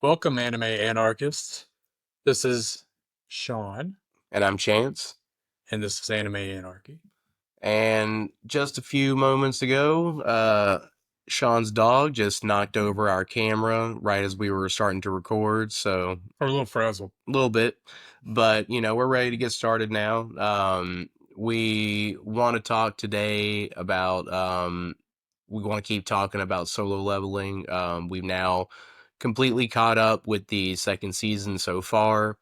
Welcome, anime anarchists. This is Sean, And I'm Chance. and this is Anime Anarchy. And just a few moments ago, Sean's dog just knocked over our camera right as we were starting to record. So Or a little frazzled. a little bit, but we're ready to get started now. We want to talk today about, we want to keep talking about solo leveling. We've now completely caught up with the second season so far.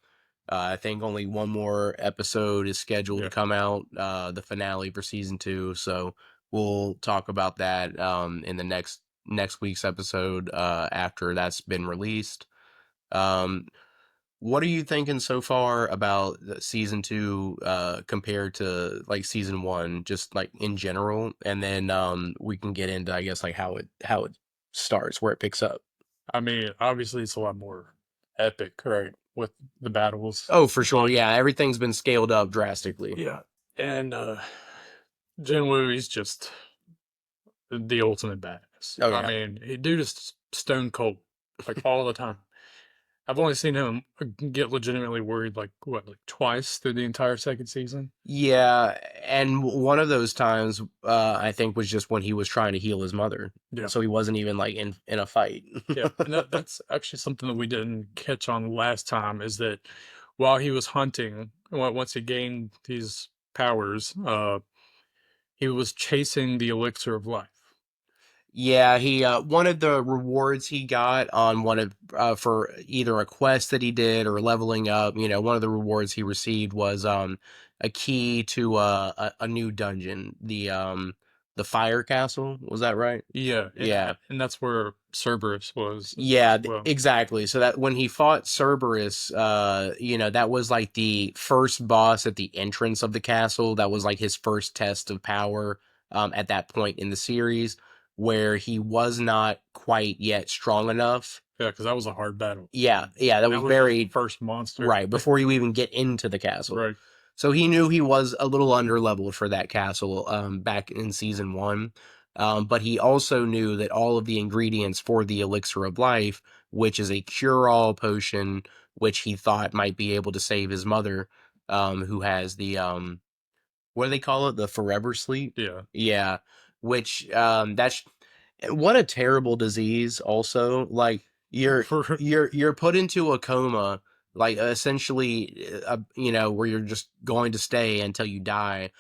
I think only one more episode is scheduled to Yeah. come out, the finale for season 2. So we'll talk about that in the next week's episode after that's been released. Um, what are you thinking so far about season 2 compared to like season 1, just like in general? And then we can get into, I guess, like how it starts, where it picks up. I mean, obviously, it's a lot more epic, right? With the battles. Oh, for sure. Yeah, everything's been scaled up drastically. Yeah. And Jinwoo, he's just the ultimate badass. Oh I yeah. mean, dude is stone cold, like all the time. I've only seen him get legitimately worried, like, what, like twice through the entire second season? Yeah, and one of those times, I think, was just when he was trying to heal his mother, Yeah. so he wasn't even like in a fight. Yeah, and that's actually something that we didn't catch on last time is that while he was hunting, once he gained these powers, he was chasing the elixir of life. Yeah, he one of the rewards he got on one of for either a quest that he did or leveling up, one of the rewards he received was a key to a new dungeon, the fire castle. Was that right? Yeah, Yeah. and that's where Cerberus was Yeah, as well. exactly. So that when he fought Cerberus, that was like the first boss at the entrance of the castle. That was like his first test of power at that point in the series, where he was not quite yet strong enough. Yeah, because that was a hard battle. Yeah, that And was that was the very first monster. right before you even get into the castle. Right. So he knew he was a little under leveled for that castle back in season 1. But he also knew that all of the ingredients for the elixir of life, which is a cure all potion, which he thought might be able to save his mother, who has the, what do they call it? The forever sleep? Yeah. Yeah. Which, that's, what a terrible disease also. Like, For you're put into a coma, like essentially, where you're just going to stay until you die,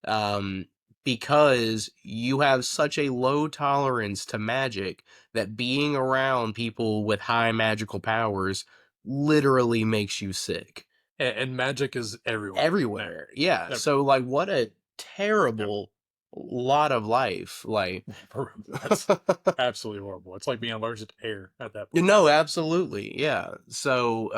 um, because you have such a low tolerance to magic that being around people with high magical powers literally makes you sick and magic is everywhere there. everywhere. Yeah. So, Everywhere. like, what a Yeah. terrible lot of life. Like, That's absolutely horrible. It's like being allergic to air at that point. no, absolutely. Yeah. So,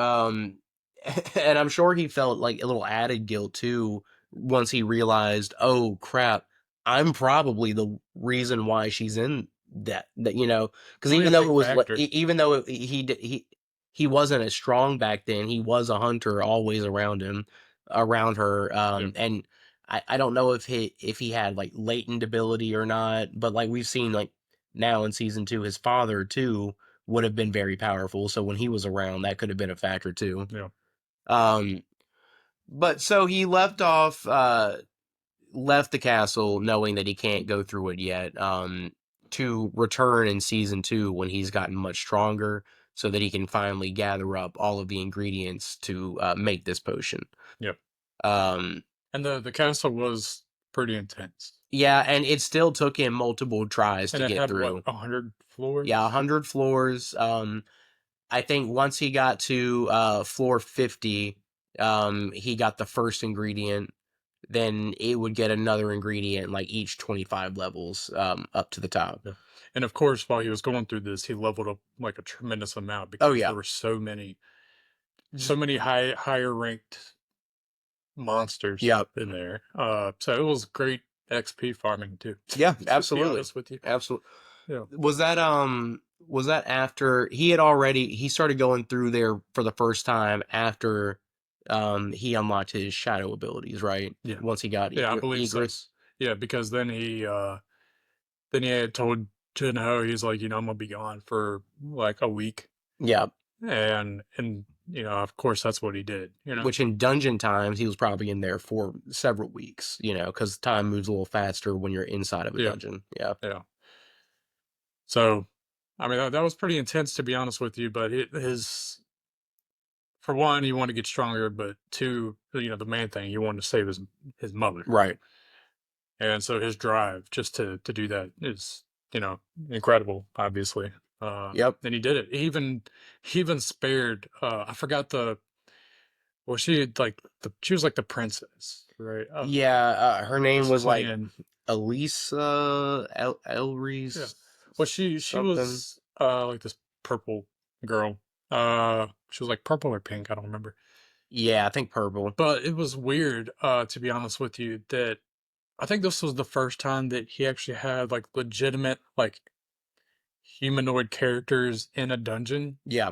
and I'm sure he felt like a little added guilt too once he realized, oh crap, I'm probably the reason why she's in that, because Only a even though big it was like, factor. even though he wasn't as strong back then, he was a hunter always around her. Yeah. And I don't know if he had like latent ability or not, but like we've seen like now in season 2, his father too would have been very powerful. So when he was around, that could have been a factor too. Yeah. Um, but so he left the castle knowing that he can't go through it yet. To return in season 2 when he's gotten much stronger, so that he can finally gather up all of the ingredients to make this potion. Yep. Um, And the castle was pretty intense. yeah, and it still took him multiple tries And to it get had what, through. 100 Yeah, floors? 100 floors. I think once he got to floor 50, he got the first ingredient. Then it would get another ingredient like each 25 levels up to the top. Yeah. And of course, while he was going through this, he leveled up like a tremendous amount Oh because yeah. there were so many higher ranked monsters Yeah. in there. So it was great XP farming too. Yeah, To be absolutely. honest with you. Absolutely. Yeah. Was that after he started going through there for the first time after he unlocked his shadow abilities, right? Yeah. Once he got Yeah, I believe so. Egress. Yeah, because then he had told Jinho, he's like, I'm gonna be gone for like a week. Yeah. and of course that's what he did. Which in dungeon times, he was probably in there for several weeks, because time moves a little faster when you're inside of a Yeah, dungeon. Yeah. yeah. So, I mean, that was pretty intense, to be honest with you. But his, for one, he wanted to get stronger, but two, the main thing, he wanted to save his mother, Right. and so his drive just to do that is, incredible. Obviously, Yep. and he did it. He even spared. I forgot the. Well, she was like the princess, right? Yeah. Her name was like Explain. Elisa Yeah. Elries Well, she something. was like this purple girl. She was like purple or pink, I don't remember. Yeah, I think purple. But it was weird, to be honest with you, that I think this was the first time that he actually had like legitimate like humanoid characters in a dungeon, Yeah.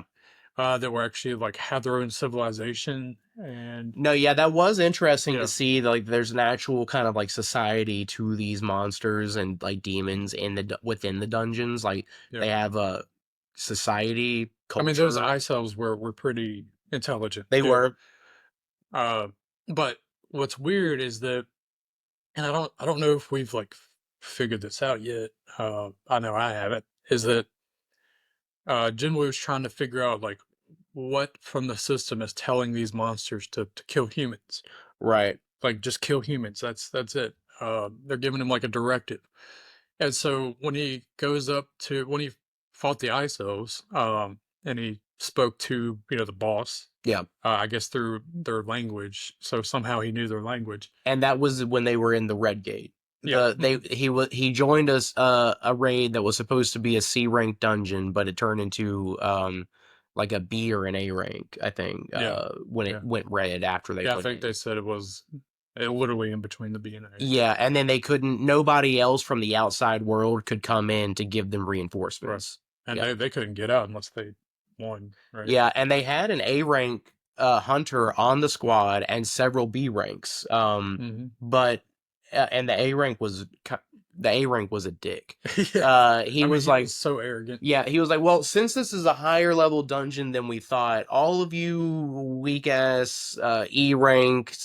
that were actually like had their own civilization and No, yeah, that was interesting to yeah, see. Like, there's an actual kind of like society to these monsters and like demons in within the dungeons. Like, yeah. they have a society I mean, those culture. ice elves were pretty intelligent They too. were. Uh, but what's weird is that, and I don't know if we've like figured this out yet. I know I haven't. Is that Jinwoo is trying to figure out like what from the system is telling these monsters to kill humans. Right. Like just kill humans. That's it. They're giving him like a directive. And so when he fought the ice elves, and he spoke to the boss, Yeah. I guess through their language. So somehow he knew their language. And that was when they were in the Red Gate. Yeah. He joined us a raid that was supposed to be a C rank dungeon, but it turned into like a B or an A rank, I think, Yeah. when it Yeah. went red after they Yeah. I went think they in. said it was literally in between the B and A. Yeah, and then they couldn't. Nobody else from the outside world could come in to give them Right. reinforcements. And Yeah, they couldn't get out unless they won, right? yeah, and they had an A rank hunter on the squad and several B ranks. Hmm. But and the A rank was a dick. Yeah. He I mean, was he like, was so arrogant. yeah, he was like, well, since this is a higher level dungeon than we thought, all of you weak ass E rank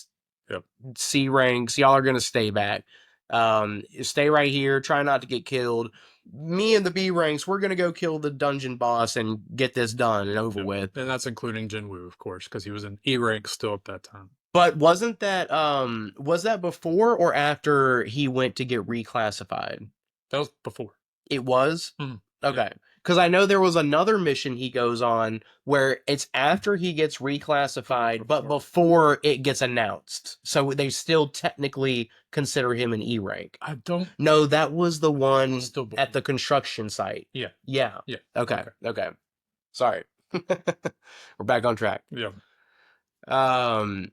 Yep. C ranks, y'all are gonna stay back. Stay right here. Try not to get killed. Me and the B ranks, we're gonna go kill the dungeon boss and get this done and over Yep. with. And that's including Jinwoo, of course, because he was in E rank still at that time. But wasn't that was that before or after he went to get reclassified? That was before. It was? Mhm. Yeah. Okay. Because I know there was another mission he goes on where it's after he gets reclassified, but Before. before it gets announced. So they still technically consider him an E rank. I don't. No, that was the It was one still at before. the construction site. Yeah. Yeah. Yeah. Okay. Okay. Okay. Sorry. We're back on track. Yeah. Um,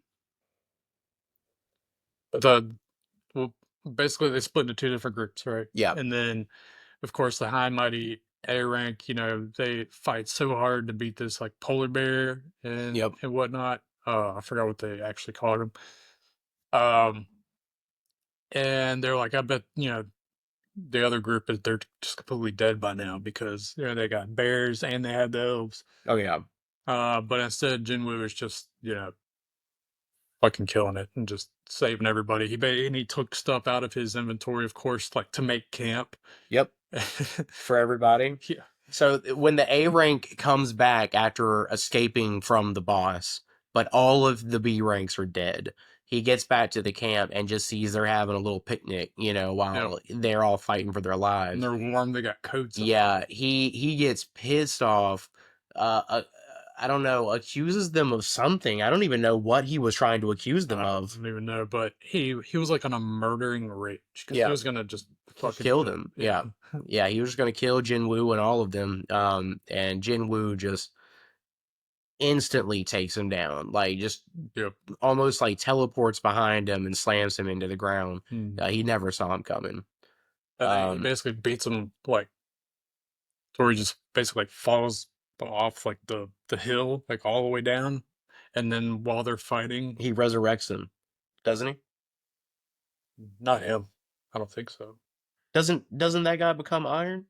The well, basically they split into two different groups, right? yeah. And then, of course, the high and mighty A rank, they fight so hard to beat this like polar bear and Yep. and whatnot. I forgot what they actually called him. Um, and they're like, I bet the other group is they're just completely dead by now because they got bears and they had the elves. Oh yeah. But instead, Jinwoo is just fucking killing it and just saving everybody. And he took stuff out of his inventory, of course, like to make camp. Yep. For everybody. Yeah, So when the A rank comes back after escaping from the boss, but all of the B ranks are dead, he gets back to the camp and just sees they're having a little picnic, yeah. while they're all fighting for their And lives. they're warm. They got coats on. Yeah, he gets pissed off. Uh, uh, I don't know, accuses them of something. I don't even know what he was trying to accuse them I of. don't even know, but he was like on a murdering rage because he Yeah, was gonna just fucking kill kill. them. Yeah, Yeah, yeah, he was just gonna kill Jinwoo and all of them. And Jinwoo just instantly takes him down, like just yep. almost like teleports behind him and slams him into the ground. Hmm. He never saw him coming. And then he Um, basically beats him like to where he just basically like falls off like the hill like all the way down, and then while they're fighting, he resurrects him, doesn't he? not him. I don't think so. Doesn't that guy become Iron?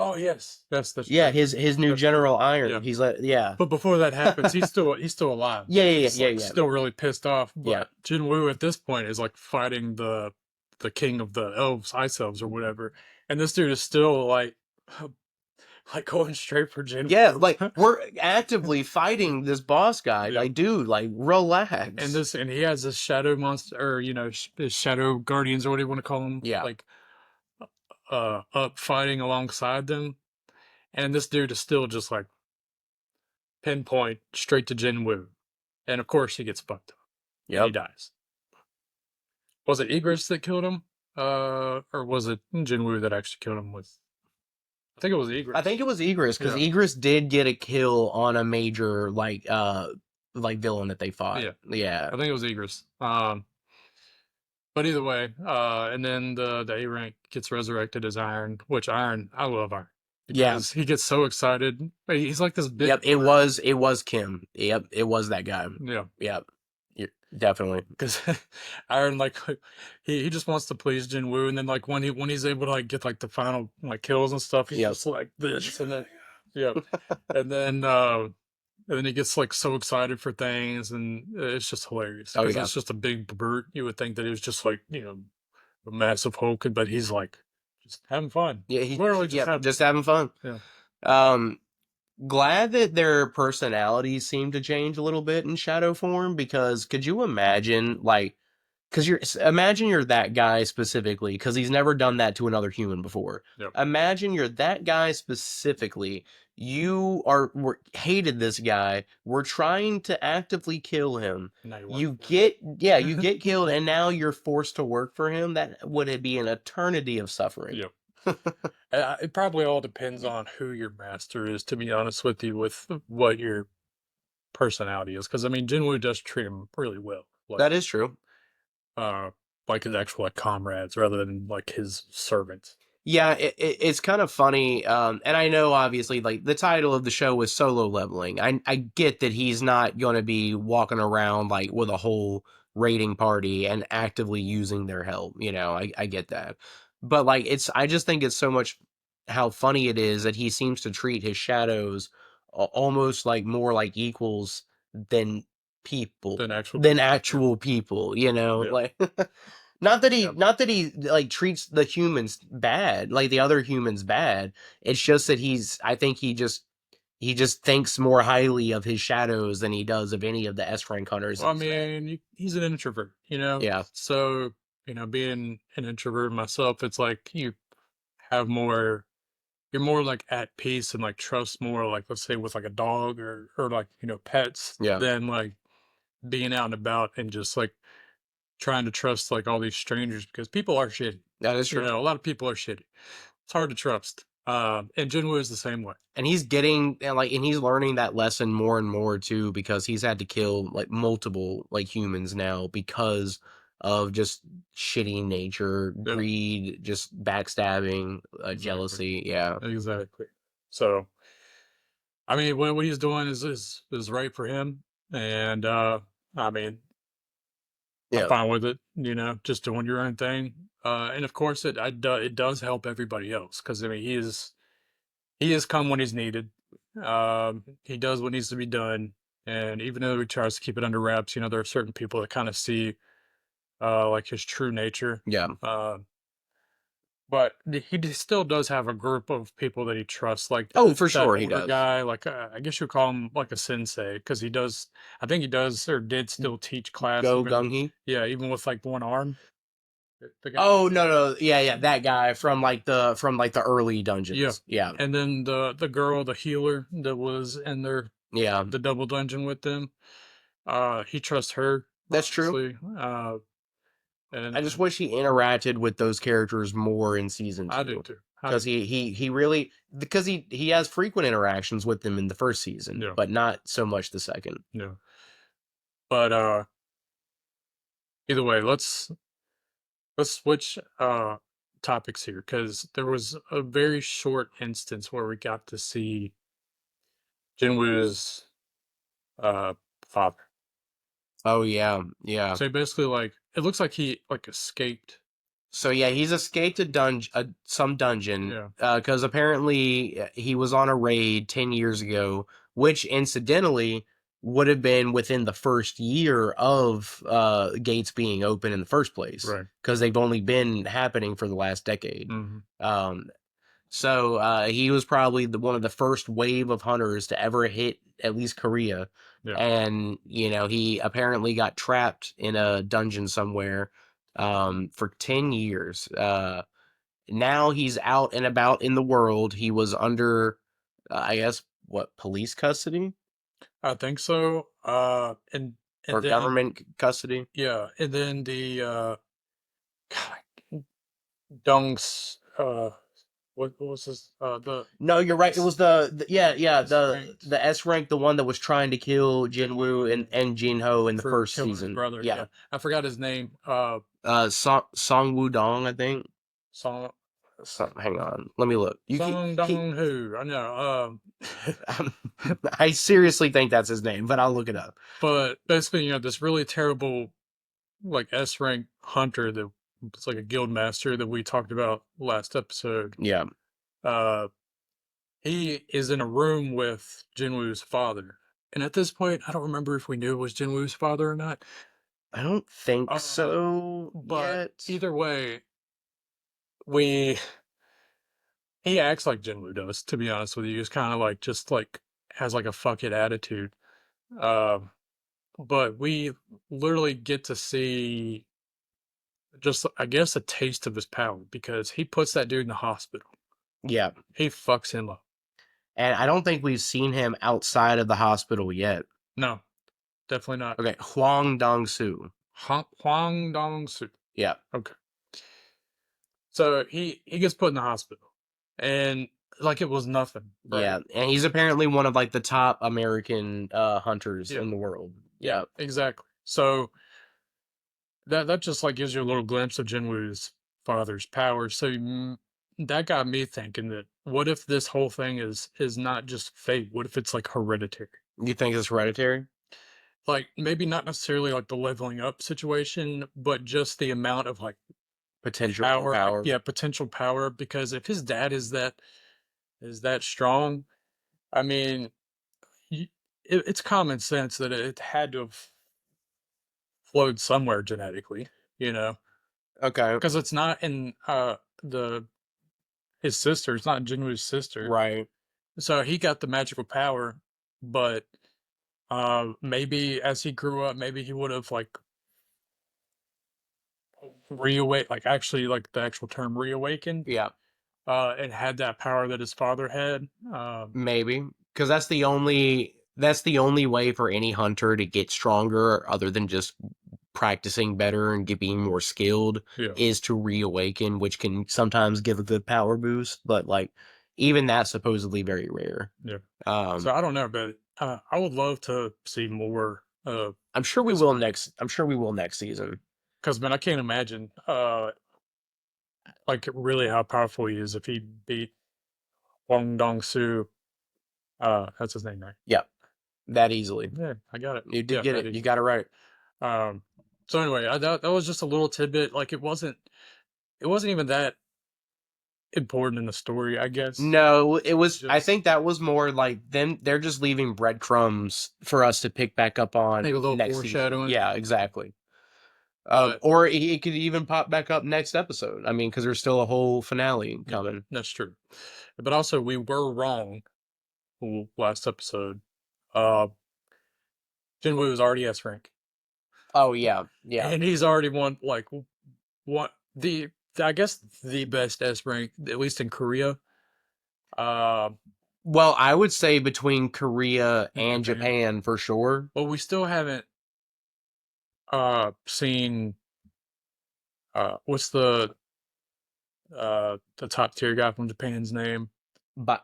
Oh yes, that's Yeah, true. his new That's true. General Iron. Yeah. He's like, yeah, But before that happens, he's still alive. yeah, yeah, He's yeah, like yeah, still really pissed off. yeah. But Jinwoo at this point is like fighting the king of the elves, ice elves or whatever. And this dude is still like going straight for Yeah, like Jinwoo. we're actively fighting this boss guy. Yeah. Like, dude, like And relax. he has this shadow monster, or his shadow guardians, or what do you want to call them, Yeah. like up fighting alongside them. And this dude is still just like pinpoint straight to Jinwoo. And of course he gets fucked up and he Yep. dies. Was it Egress that killed him? Or was it Jinwoo that actually killed him with? I think it was I think Egress. it was Egress because Yeah, Egress did get a kill on a major like villain that they fought. yeah. Yeah. I think it was Egress. But either way, and then the A rank gets resurrected as Iron, which Iron, I love Iron Yeah. because he gets so excited. He's like this Yep, big brute. it was Kim. Yep, it was that guy. Yeah, Yep. Definitely. because Iron like he just wants to please Jinwoo, and then like when he's able to like get like the final like kills and stuff, he's Yep. just like this, and then yeah, and then he gets like so excited for things, and it's just hilarious Oh because yeah. it's just a big brute. You would think that he was just like a massive Hulk, but he's like just having fun, Yeah, literally just yep, having just fun. having fun. Yeah, Um Glad that their personalities seem to change a little bit in shadow form because could you imagine like because imagine you're that guy specifically because he's never done that to another human before. yeah. Imagine you're that guy specifically. Hated this guy. We're trying to actively kill him. Now you work You for get yeah, you get killed, and now you're forced to work for him. That would be an eternity of suffering. yeah. It probably all depends on who your master is, to be honest with you, with what your personality is. Because I mean, Jinwoo does treat him really well, That is true. uh, like his actual like comrades rather than like his servants. Yeah, it's kind of funny, and I know obviously like the title of the show is solo leveling. I get that he's not going to be walking around like with a whole raiding party and actively using their help. I get that, but like I just think it's so much how funny it is that he seems to treat his shadows almost like more like equals than people Than actual than people. Yeah, actual people. yeah, Like. Not that he yeah. not that he like treats the humans bad, like the other humans bad. It's just that I think he just thinks more highly of his shadows than he does of any of the S rank hunters Well, that I he's met. mean, he's an introvert, Yeah. so being an introvert myself, it's like have more. You're more like at peace and like trust more, like let's say with like a dog or like pets Yeah. than like being out and about and just like trying to trust like all these strangers because people are shitty. That is true. A lot of people are shitty. It's hard to trust. And Jinwoo is the same way. And he's getting and he's learning that lesson more and more too because he's had to kill like multiple like humans now because of just shitty nature, Yeah, greed, just backstabbing, exactly, jealousy. Yeah. exactly. So I mean, what he's doing is right for him, and I mean, I'm Yeah. fine with it. Just doing your own thing. And of course, it does help everybody else because I mean, he has come when he's needed. He does what needs to be done, and even though he tries to keep it under wraps, there are certain people that kind of see like his true nature. Yeah. But still does have a group of people that he trusts, like Oh, for that sure he older does. guy. Like I guess you call him like a sensei because he does. I think he does or did still teach class Go even. Gung Yeah, even with like one arm. The guy. Oh no, no, yeah, yeah, that guy from the early Yeah, dungeons. Yeah, and then the girl, the healer that was in yeah, the double dungeon with them. He trusts her, that's true. obviously. And I just wish he interacted with those characters more in season I do two, too. I do because too. he really because he has frequent interactions with them in the first season, Yeah, but not so much the second. yeah. But either way, let's switch topics here because there was a very short instance where we got to see Jinwoo's father. Oh yeah, yeah, So basically, like it looks like he like escaped So yeah, he's escaped a dungeon, some dungeon, Yeah, because apparently he was on a raid 10 years ago, which incidentally would have been within the first year of gates being open in the first place, right. because they've only been happening for the last decade. Hmm. Um, so he was probably one of the first wave of hunters to ever hit at least Korea, Yeah. and he apparently got trapped in a dungeon somewhere for 10 years. Now he's out and about in the world. He was under, I guess, what, police custody I think so. And or then government custody? yeah, and then the God, Dung's what was this No, you're the right. It S was yeah, S the ranked the S rank, the one that was trying to kill Jinwoo and Jinho in the for first killing his season. brother. Yeah. Yeah, I forgot his name. Song Wudong, I think. Song Hang on, let me look. You can Song he. Dong Hu. I know. I seriously think that's his name, but I'll look it up. But basically, this really terrible like S rank hunter that was like a guild master that we talked about last episode. Yeah, Uh, he is in a room with Jinwoo's father. And at this point, I don't remember if we knew it was Jinwoo's father or not. I don't think Uh, so but yet. either way, we he acts like Jinwoo does, to be honest with you. He's kind of like just like has like a fuck it attitude. Um, but we literally get to see just I guess a taste of his power because he puts that dude in the hospital. Yeah, He fucks him up. and I don't think we've seen him outside of the hospital yet. No, definitely not. Okay, Huang Dong-soo. Huang Dong Su. Yeah, Okay. So he gets put in the hospital, and like it was nothing, right? yeah, and he's apparently one of like the top American hunters Yeah, in the world. yeah, Yeah, exactly. So that just like gives you a little glimpse of Jinwoo's father's power. So that got me thinking that what if this whole thing is not just fate? What if it's like hereditary? you think it's hereditary? Like maybe not necessarily like the leveling up situation, but just the amount of like Potential power, like power. yeah, potential power. Because if his dad is that strong, I mean, it's common sense that it had to have flowed somewhere genetically, you know, Okay, because it's not in the his sister. It's not Jinwoo's sister, right. so he got the magical power. But maybe as he grew up, maybe he would have like reawake, like actually like the actual term reawakened, Yeah, and had that power that his father had. maybe because that's the only way for any hunter to get stronger, other than just practicing better and being more skilled, Yeah, is to reawaken, which can sometimes give a good power boost, but like even that's supposedly very rare. yeah. Um, So I don't know, but I would love to see more of I'm sure we his will growth. next. I'm sure we will next season. Because man, I can't imagine like really how powerful he is if he beat Wong Dong Su. That's his name, right? Yeah, that easily. Yeah, I got it. You did Yeah, get that it. You is. got it right. Um, so anyway, that was just a little tidbit. Like it wasn't even that important in the story, I guess. No, it was. I Just think that was more like them. They're just leaving breadcrumbs for us to pick back up on maybe a little next season. foreshadowing, Yeah, exactly. but Or it could even pop back up next episode. I mean, because there's still a whole finale yeah, coming. that's true. But also, we were wrong last episode. Uh, Jinwoo was already S rank, Oh yeah, yeah. and he's already won like what I guess the best S rank, at least in Korea, uh, Well, I would say between Korea in and Japan. Japan for sure. But we still haven't seen what's the top tier guy from Japan's name? But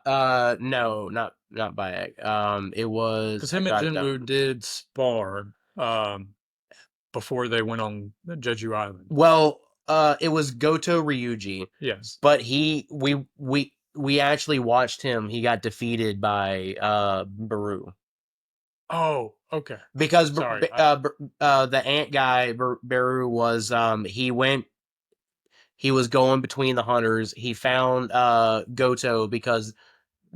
no, not Bayek. It was Because I him and got it down. Jinwoo did spar before they went on Jeju Island. Well, it was Goto Ryuji, Yes. but we actually watched him. He got defeated by Baru. Oh, okay. Because Sorry. the ant guy Baru was he went he was going between the hunters. He found Goto because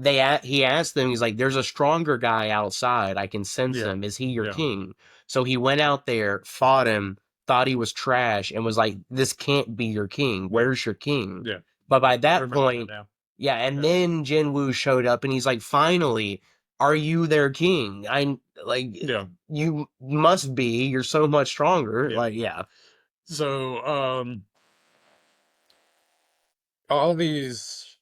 he asked them, he's like, there's a stronger guy outside, I can sense Yeah. him, is he your Yeah. king? So he went out there, fought him, thought he was trash, and was like, this can't be your king, Yeah. where's your king? Yeah. But by I that remember that point, now. yeah, and Yeah. then Jinwoo showed up and he's like, finally, are you their king? I like, Yeah. you must be, you're so much stronger. Yeah. Like, yeah. So, all these,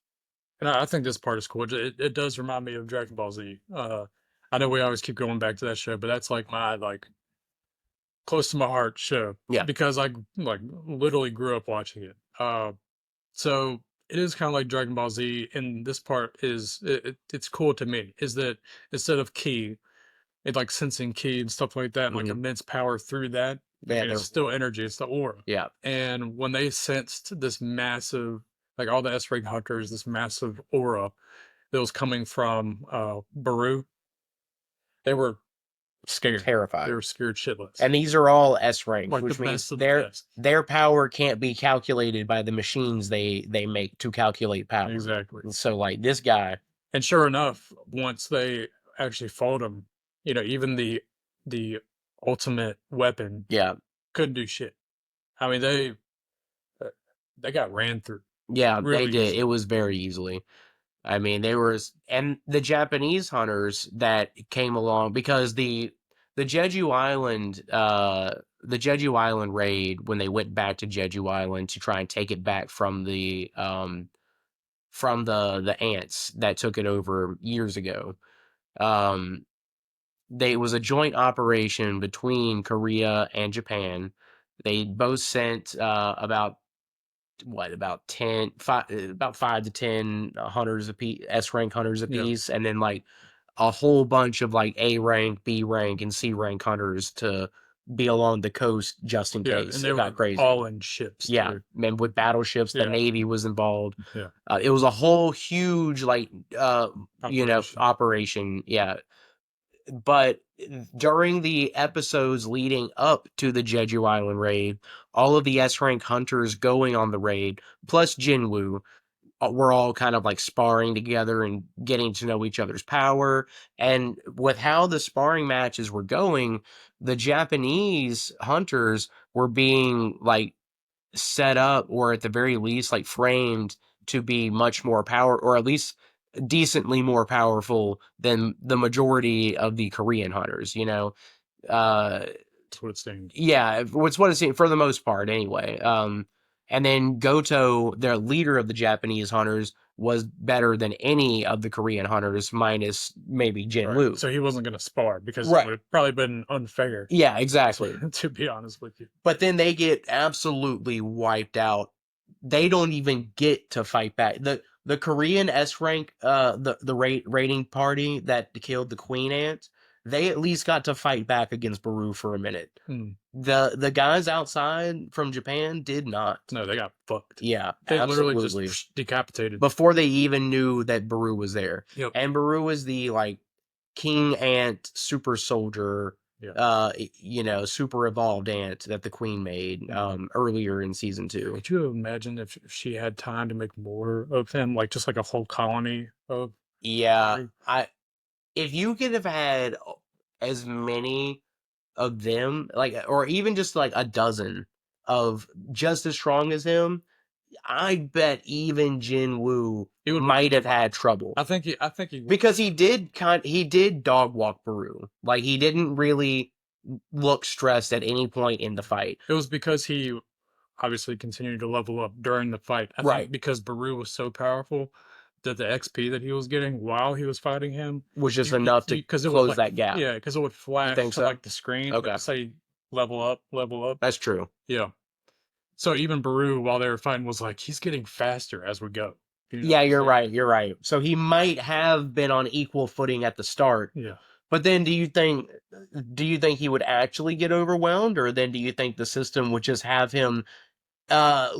and I think this part is cool. It does remind me of Dragon Ball Z. I know we always keep going back to that show, but that's like my like close to my heart show Yeah. because I like literally grew up watching it. So it is kind of like Dragon Ball Z, and this part is it's cool to me. Is that instead of ki, it like sensing ki and stuff like that, and like Hmm. immense power through that. I Yeah, mean, it's still energy. It's the aura. yeah. And when they sensed this massive, like all the S-rank hunters, this massive aura that was coming from Baru, they were scared. They Terrified. were scared shitless. And these are all S ranks, Like the which means best of the best. their power can't be calculated by the machines they make to calculate power. Exactly. So like this guy, And sure enough, once they actually fought him, even the ultimate weapon yeah, couldn't do shit. I mean, uh, they got ran through yeah, they really did. It easily. was very easily. I mean, they were, and the Japanese hunters that came along because the Jeju Island, the Jeju Island raid when they went back to Jeju Island to try and take it back from the ants that took it over years ago. Um, they it was a joint operation between Korea and Japan. They both sent about 5 to 10 hunters apiece, S rank hunters Yeah, apiece, and then like a whole bunch of like A rank, B rank, and C rank hunters to be along the coast just in yeah, and case they it got were crazy. all in ships Yeah, too. and with battleships, the Yeah, Navy was involved. yeah, It was a whole huge like operation. operation. Yeah, but during the episodes leading up to the Jeju Island raid, all of the S rank hunters going on the raid, plus Jinwoo, we're all kind of like sparring together and getting to know each other's power. And with how the sparring matches were going, the Japanese hunters were being like set up, or at the very least like framed to be much more power, or at least decently more powerful than the majority of the Korean hunters, uh That's what it seemed. yeah, it's what it's for the most part anyway. And then Goto, the leader of the Japanese hunters, was better than any of the Korean hunters minus maybe Right. Jinwoo. So he wasn't going to spar because it Right. would have probably been unfair, Yeah, exactly. to be honest with you. But then they get absolutely wiped out. They don't even get to fight back. The Korean S rank, the rating party that killed the Queen Ant, they at least got to fight back against Baru for a minute. Hmm. The guys outside from Japan did not. No, they got fucked. Yeah, They literally just absolutely. decapitated. Before they even knew that Baru was there. Yep. And Baru is the like king ant super soldier, Yeah. super evolved ant that the queen made earlier in season 2. Could you imagine if she had time to make more of him, like just like a whole colony of Yeah, Maru? if you could have had as many of them, like, or even just like a dozen of just as strong as him, I bet even Jin Woo He would might be have fine. had trouble I think he would. because he did dog walk Baru. Like he didn't really look stressed at any point in the fight. It was because he obviously continued to level up during the fight. I think Right. because Baru was so powerful that the XP that he was getting while he was fighting him, Was just enough to because it would close like, that gap. yeah, because it would You think flash on so? like the screen, Okay. say level up, level up. That's true. Yeah. So even Baru, while they were fighting, was like, he's getting faster as we go. You know Yeah, what I'm you're saying? right. You're right. So he might have been on equal footing at the start. Yeah. But then do you think he would actually get overwhelmed, or then do you think the system would just have him uh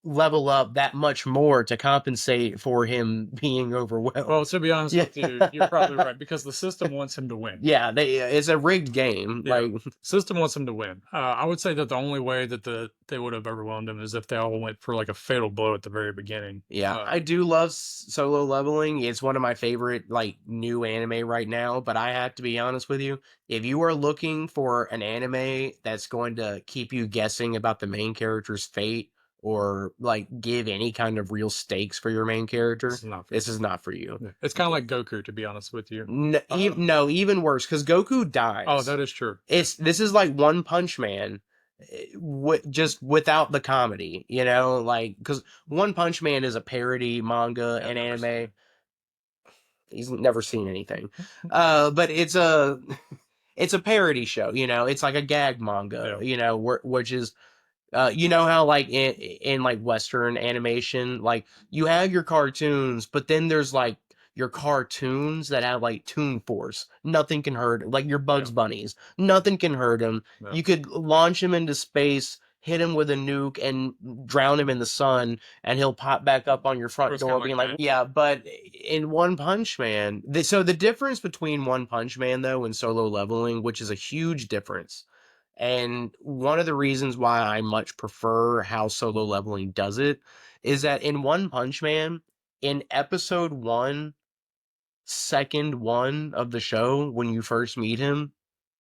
level up that much more to compensate for him being Well, overwhelmed. to be honest Yeah. with you, you're probably right because the system wants him to win. Yeah, it's a rigged game. Yeah, Like, system wants him to win. I would say that the only way that they would have overwhelmed him is if they all went for like a fatal blow at the very beginning. yeah, I do love Solo Leveling. It's one of my favorite like new anime right now, but I have to be honest with you. If you are looking for an anime that's going to keep you guessing about the main character's fate or like give any kind of real stakes for your main This character, is not for you. this is not for you. Yeah. It's kind of like Goku, to be honest with you. No, Uh, no, even worse cuz Goku oh, dies. that is true. Yeah, It's this is like One Punch Man, just without the comedy, like because One Punch Man is a parody manga yeah, I've and never seen anime. it. He's never seen anything, but it's a parody show. It's like a gag manga. Yeah, Which is how like in like Western animation, like you have your cartoons, but then there's like your cartoons that have like Toon Force. Nothing can hurt, like your yeah, Bugs Bunnies. Nothing can hurt him. yeah. You could launch him into space, hit him with a nuke, and drown him in the sun, and he'll pop back up on your It front was kind door, of like being like, that. "Yeah." But in One Punch Man, so the difference between One Punch Man though and Solo Leveling, which is a huge difference, and one of the reasons why I much prefer how Solo Leveling does it is that in One Punch Man, in episode one, second one of the show, when you first meet him,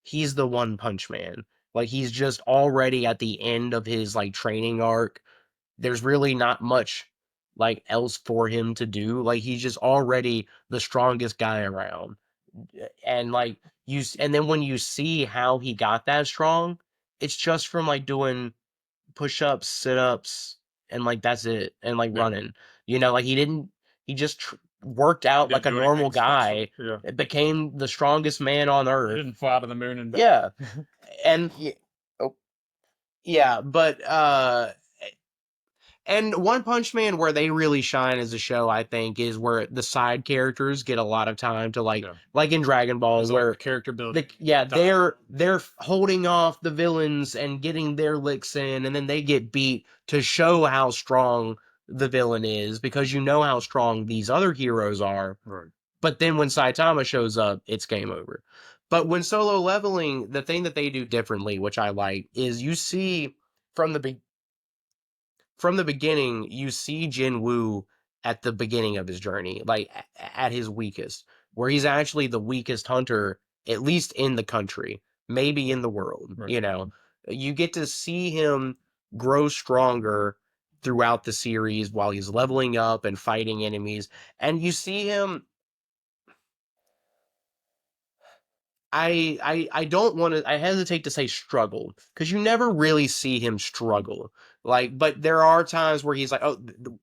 he's the One Punch Man. Like he's just already at the end of his like training arc. There's really not much like else for him to do. Like he's just already the strongest guy around. And like and then when you see how he got that strong, it's just from like doing push-ups, sit-ups, and like that's it, and like Yeah, running. Like he just worked he out like didn't a do anything normal special. guy, Yeah, became the strongest man on he earth. didn't fly to the moon and back. Yeah, and oh, yeah, but and One Punch Man, where they really shine as a show, I think, is where the side characters get a lot of time to Yeah, like in Dragon Ball, there's a lot of where character building yeah, time. they're holding off the villains and getting their licks in, and then they get beat to show how strong the villain is because you know how strong these other heroes are. Right. But then when Saitama shows up, it's game over. But when Solo Leveling, the thing that they do differently, which I like, is you see from from the beginning, you see Jinwoo at the beginning of his journey, like at his weakest, where he's actually the weakest hunter, at least in the country, maybe in the world. Right. You get to see him grow stronger throughout the series while he's leveling up and fighting enemies, and you see him. I don't want to. I hesitate to say struggle because you never really see him struggle. Like, but there are times where he's like, "Oh,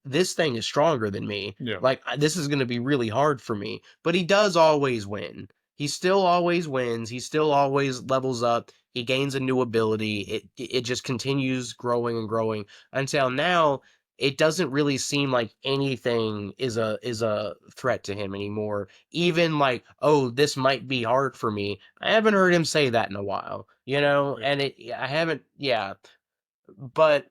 this thing is stronger than me. Yeah. Like, this is going to be really hard for me." But he does always win. He still always wins. He still always levels up. He gains a new ability. It just continues growing and growing until now. It doesn't really seem like anything is a threat to him anymore. Even like, oh, this might be hard for me. I haven't heard him say that in a while, Yeah. and I haven't, yeah, but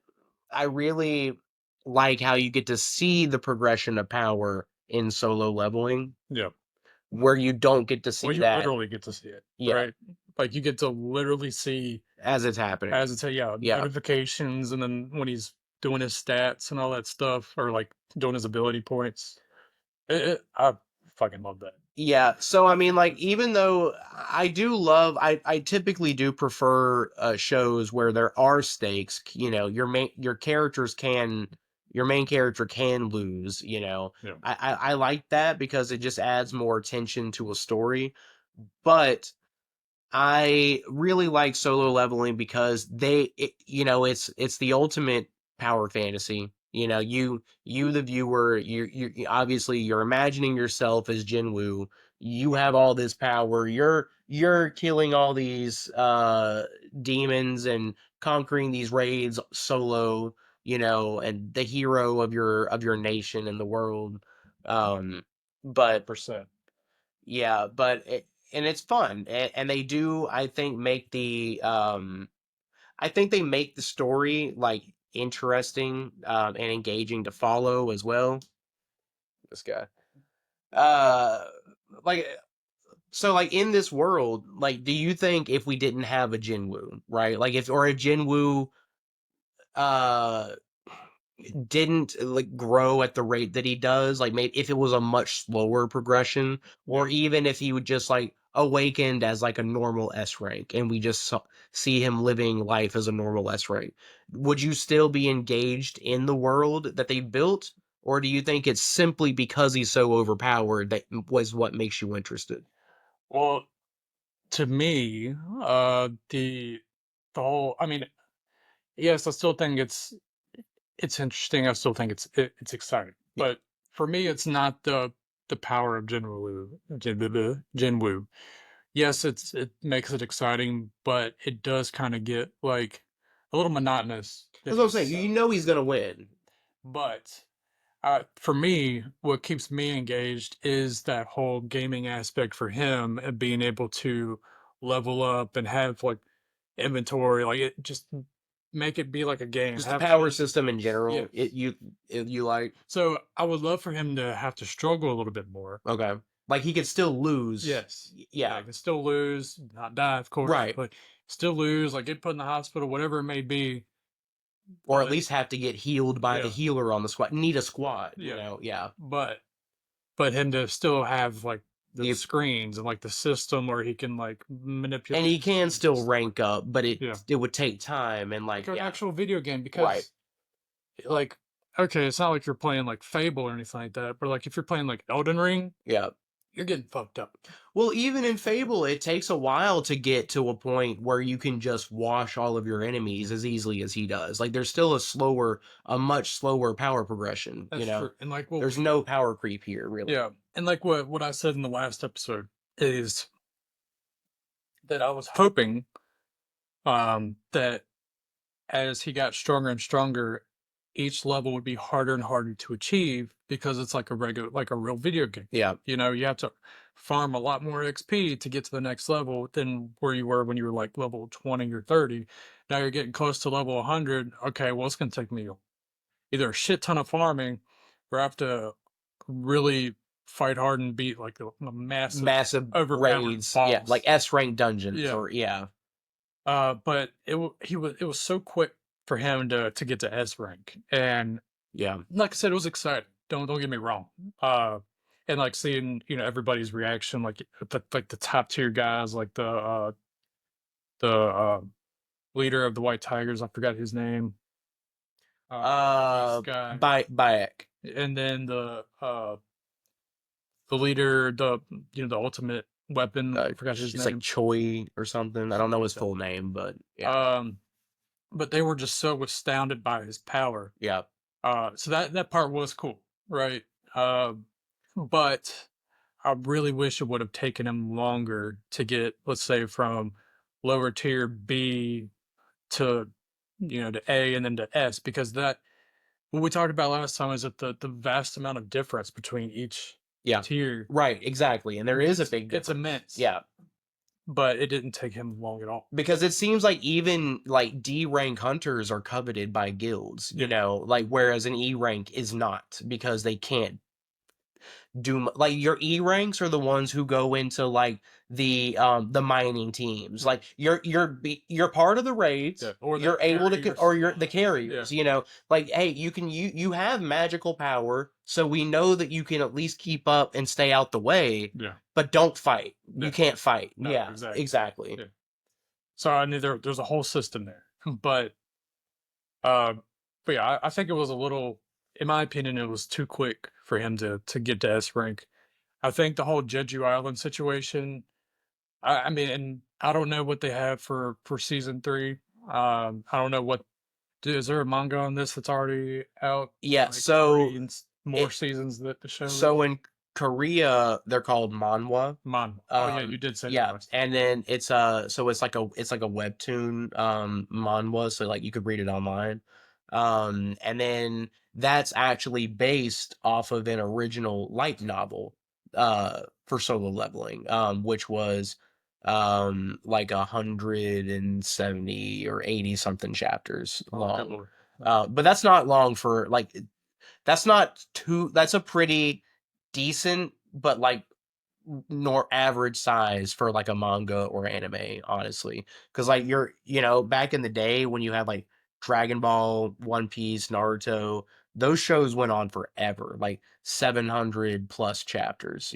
I really like how you get to see the progression of power in Solo Leveling, Yeah. where you don't get to see Well, you that, literally get to see it, yeah, right? Like you get to literally see as it's happening. as it's yeah, Yeah. notifications and then when he's doing his stats and all that stuff or like doing his ability points. I fucking love that. Yeah, so I mean, like, even though I typically do prefer shows where there are stakes. Your main character can lose. Yeah. I like that because it just adds more tension to a story. But I really like Solo Leveling because it's the ultimate power fantasy. You the viewer, obviously you're imagining yourself as Jinwoo. You have all this power. You're killing all these demons and conquering these raids solo. And the hero of your nation and the world. But 100%. yeah, and it's fun, and they do, I think, make the story like interesting and engaging to follow as well. This guy. Uh, like so, like in this world, like, do you think if we didn't have a Jinwoo, right? Like if or a Jinwoo uh didn't like grow at the rate that he does, like maybe if it was a much slower progression, or Yeah. even if he would just like awakened as like a normal S rank and we just see him living life as a normal S rank, would you still be engaged in the world that they built? Or do you think it's simply because he's so overpowered that was what makes you interested? Well, to me, the whole, I mean, yes, I still think it's interesting. I still think it's exciting. Yeah. But for me, it's not the power of Jinwoo. Yes, it makes it exciting, but it does kind of get like a little monotonous That's if what I'm it's saying. You know he's gonna win. but for me, what keeps me engaged is that whole gaming aspect for him and being able to level up and have like inventory, like it just make it be like a game. Just the Have power chances. system in general. Yes. You like So I would love for him to have to struggle a little bit more. okay. Like he could still lose. Yes. Yeah, Yeah. can still lose, not die, of course, Right. but still lose, like get put in the hospital, whatever it may be. Or at But least have to get healed by the yeah, healer on the squad. Need a squad, you yeah. know? Yeah. But him to still have like the If screens and like the system where he can like and manipulate he the can screens and still stuff like rank up, but yeah, it would take time and like like an yeah. actual video game Right. because like okay, it's not like you're playing like Fable or anything like that, but like if you're playing like Elden Ring, Yeah. you're getting fucked up. Well, even in Fable, it takes a while to get to a point where you can just wash all of your enemies as easily as he does. Like there's still a much slower power progression, you That's know. true. And like what There's we no power creep here, really. yeah, and like what I said in the last episode is that I was hoping that as he got stronger and stronger, each level would be harder and harder to achieve because it's like a regular, like a real video game. Yeah. You know, you have to farm a lot more XP to get to the next level than where you were when you were like level 20 or 30. Now you're getting close to level 100. Okay, well, it's going to take me either a shit ton of farming or I have to really fight hard and beat like a massive, Massive overpowered raids. Yeah, like boss. S rank dungeons Yeah. or yeah. But it was so quick for him to get to S rank, and Yeah. like I said, it was exciting. Don't get me wrong. Uh, and like seeing everybody's reaction, like the top tier guys, like the leader of the White Tigers, I forgot his name, Northeast guy, By Bayek. and then the leader, the ultimate weapon, I forgot his It's like name, Choi or something. I don't know something his like full name, but that. yeah. But they were just so astounded by his power. Yeah. So that part was cool, right? Uh, but I really wish it would have taken him longer to get, let's say, from lower tier B to to A and then to S, because that what we talked about last time is that the vast amount of difference between each Yeah. tier. Right, exactly. And I there mean, is a big it's difference. immense, Yeah. but it didn't take him long at all. Because it seems like even like D rank hunters are coveted by guilds, Yeah, like whereas an E rank is not because they can't like your E ranks are the ones who go into like the mining teams. yeah, Like you're part of the yeah. raids. Or the You're able to carriers. or you're the Yeah, carriers, like hey, you have magical power, so we know that you can at least keep up and stay out the way, yeah, but don't fight. You yeah. can't fight. No, Yeah, exactly. exactly. Yeah. So I knew there's a whole system there, but uh, but yeah, I think it was a little, in my opinion, it was too quick for him to get to S rank. I think the whole Jeju Island situation. I mean, and I don't know what they have for season three. I don't know what is there a manga on this that's already out, Yeah, like so already in more it seasons that the show so is. in Korea they're called manhwa. Man, oh yeah, you did say that Yeah, last time. and then so it's like a webtoon manhwa, so like you could read it online. And then that's actually based off of an original light novel for solo leveling, which was like 170 or 80 something chapters Oh, good long. lord. But that's not long for like that's not too. That's a pretty decent, but like nor average size for like a manga or anime, honestly. Because like back in the day when you had like Dragon Ball, One Piece, Naruto, those shows went on forever, like 700 plus chapters.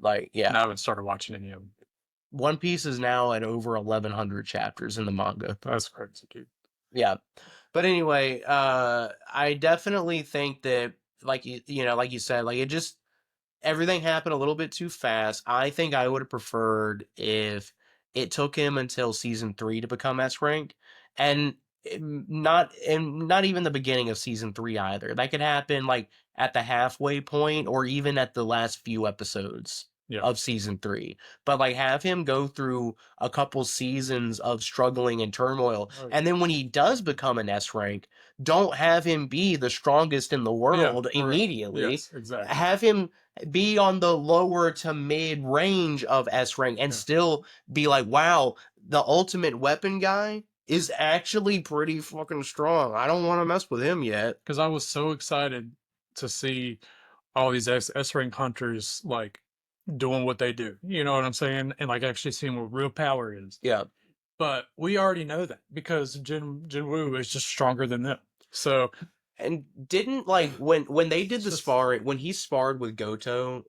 Like And I yeah, haven't started watching any of them. One Piece is now at over 1100 chapters in the manga. That's crazy, dude. Yeah. But anyway, I definitely think that like you said, like it just everything happened a little bit too fast. I think I would have preferred if it took him until season 3 to become S rank, and not even the beginning of season 3 either. That could happen like at the halfway point or even at the last few episodes Yeah. of season 3. But like have him go through a couple seasons of struggling and turmoil, Oh, yeah. and then when he does become an S rank, don't have him be the strongest in the Yeah, world right. immediately. Yes, exactly. Have him be on the lower to mid range of S rank and Yeah. still be like, wow, the ultimate weapon guy is actually pretty fucking strong. I don't want to mess with him yet. Because I was so excited to see all these S rank hunters like doing what they do. You know what I'm saying? And like actually seeing what real power is. Yeah. But we already know that because Jinwoo is just stronger than them. So And didn't like when they did it's the just sparring when he sparred with Goto,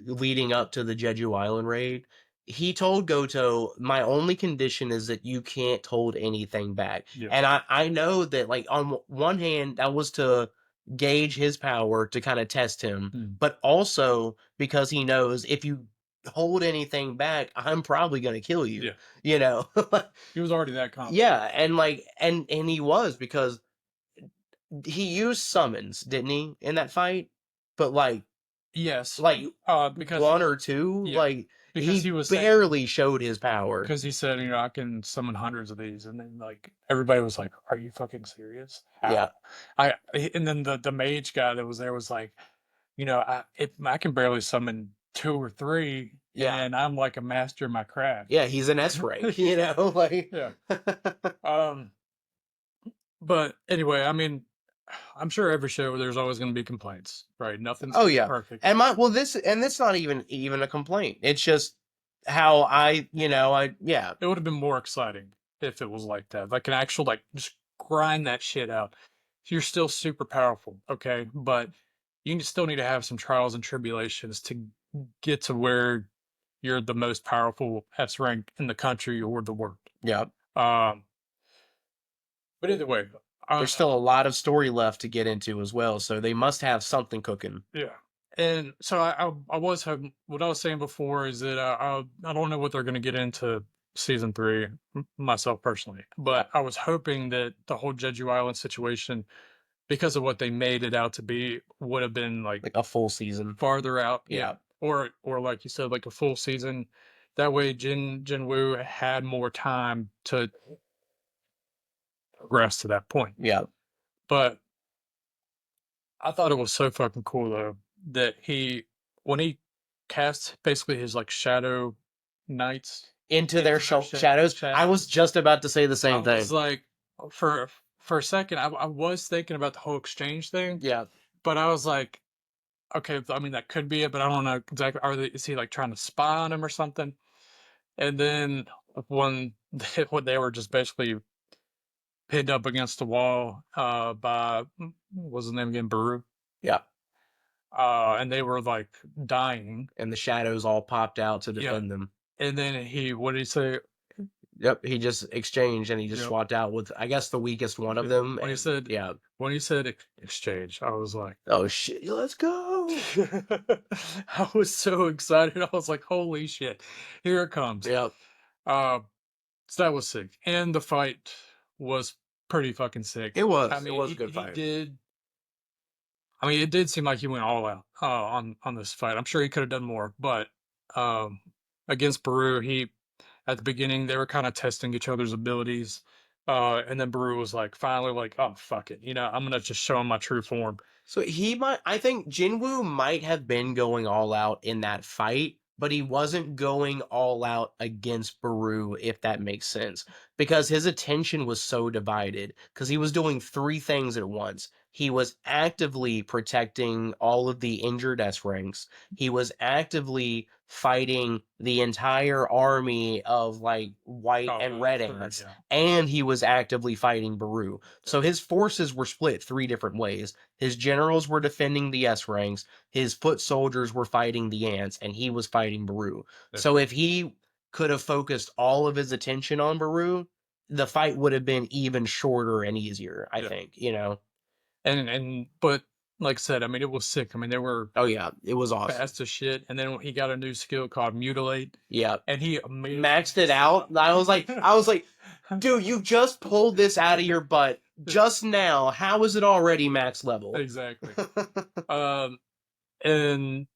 leading up to the Jeju Island raid, he told Goto, "My only condition is that you can't hold anything back." yeah. And I know that like on one hand that was to gauge his power to kind of test him, Mm. but also because he knows if you hold anything back, I'm probably gonna kill you. Yeah. You know, He was already that confident. yeah, and like and he was because he used summons, didn't he, in that fight? But Yes. like Because one or two, yeah. like Because he he was saying barely showed his power. because he said, I can summon hundreds of these, and then like everybody was like, "Are you fucking serious? Yeah, How?" And then the mage guy that was there was like, I can barely summon two or three, yeah, and I'm like a master in my craft. yeah. He's an S rank, you Yeah, know, like. yeah. Um, but anyway, I mean, I'm sure every show there's always going to be complaints, right? Nothing's Oh going to be yeah, perfect. and my well, this not even a complaint. It's just how I yeah, It would have been more exciting if it was like that, like an actual like just grind that shit out. You're still super powerful, okay, but still need to have some trials and tribulations to get to where you're the most powerful S rank in the country or the world. yeah. Um, but either way, uh, There's still a lot of story left to get into as well, so they must have something cooking. yeah. And so I was having what I was saying before is that I don't know what they're going to get into season three myself personally, Yeah, but I was hoping that the whole Jeju Island situation, because of what they made it out to be, would have been like like a full season. farther out, yeah, Yeah, or like you said, like a full season. That way, Jinwoo had more time to progress to that point. yeah. But I thought it was so fucking cool though that when he cast basically his like shadow knights Into their into their shadows. I was shadows. just about to say the I same was thing. like, for a second, I was thinking about the whole exchange thing, Yeah, but I was like, okay, I mean that could be it, but I don't know exactly. Is he like trying to spy on him or something? And then when when they were just basically pinned up against the wall by what was his name again, Baru, yeah. and they were like dying. And the shadows all popped out to Yeah, defend them. and then what did he say? Yep, he just exchanged and he just Yep. swapped out with I guess the weakest one of Yeah. them. When he And said yeah, exchange, I was like, oh shit, let's go. I was so excited. I was like, holy shit, here it comes. Yep, Uh, so that was sick, and the fight was pretty fucking sick. I it mean, was a good he fight. did. I mean, it did seem like he went all out on this fight. I'm sure he could have done more, but um, against Peru, he at the beginning they were kind of testing each other's abilities, and then Peru was like finally like, oh fuck it, I'm gonna just show him my true form. So he might I think Jinwoo might have been going all out in that fight, but he wasn't going all out against Baru, if that makes sense, because his attention was so divided because he was doing three things at once. He was actively protecting all of the injured S ranks. He was actively fighting the entire army of like white Oh, and red sure, ants, yeah. and he was actively fighting Baru. Yeah. So his forces were split three different ways. His generals were defending the S ranks, his foot soldiers were fighting the ants, and he was fighting Baru. Yeah. So if he could have focused all of his attention on Baru, the fight would have been even shorter and easier, I Yeah. think, you know? But like I said, I mean, it was sick. I mean, they were Oh, yeah, it was awesome. fast as shit, and then he got a new skill called mutilate, Yeah. and he immediately Maxed it maxed it out. out. I was like, dude, you just pulled this out of your butt just now. How is it already max level? Exactly. Um, and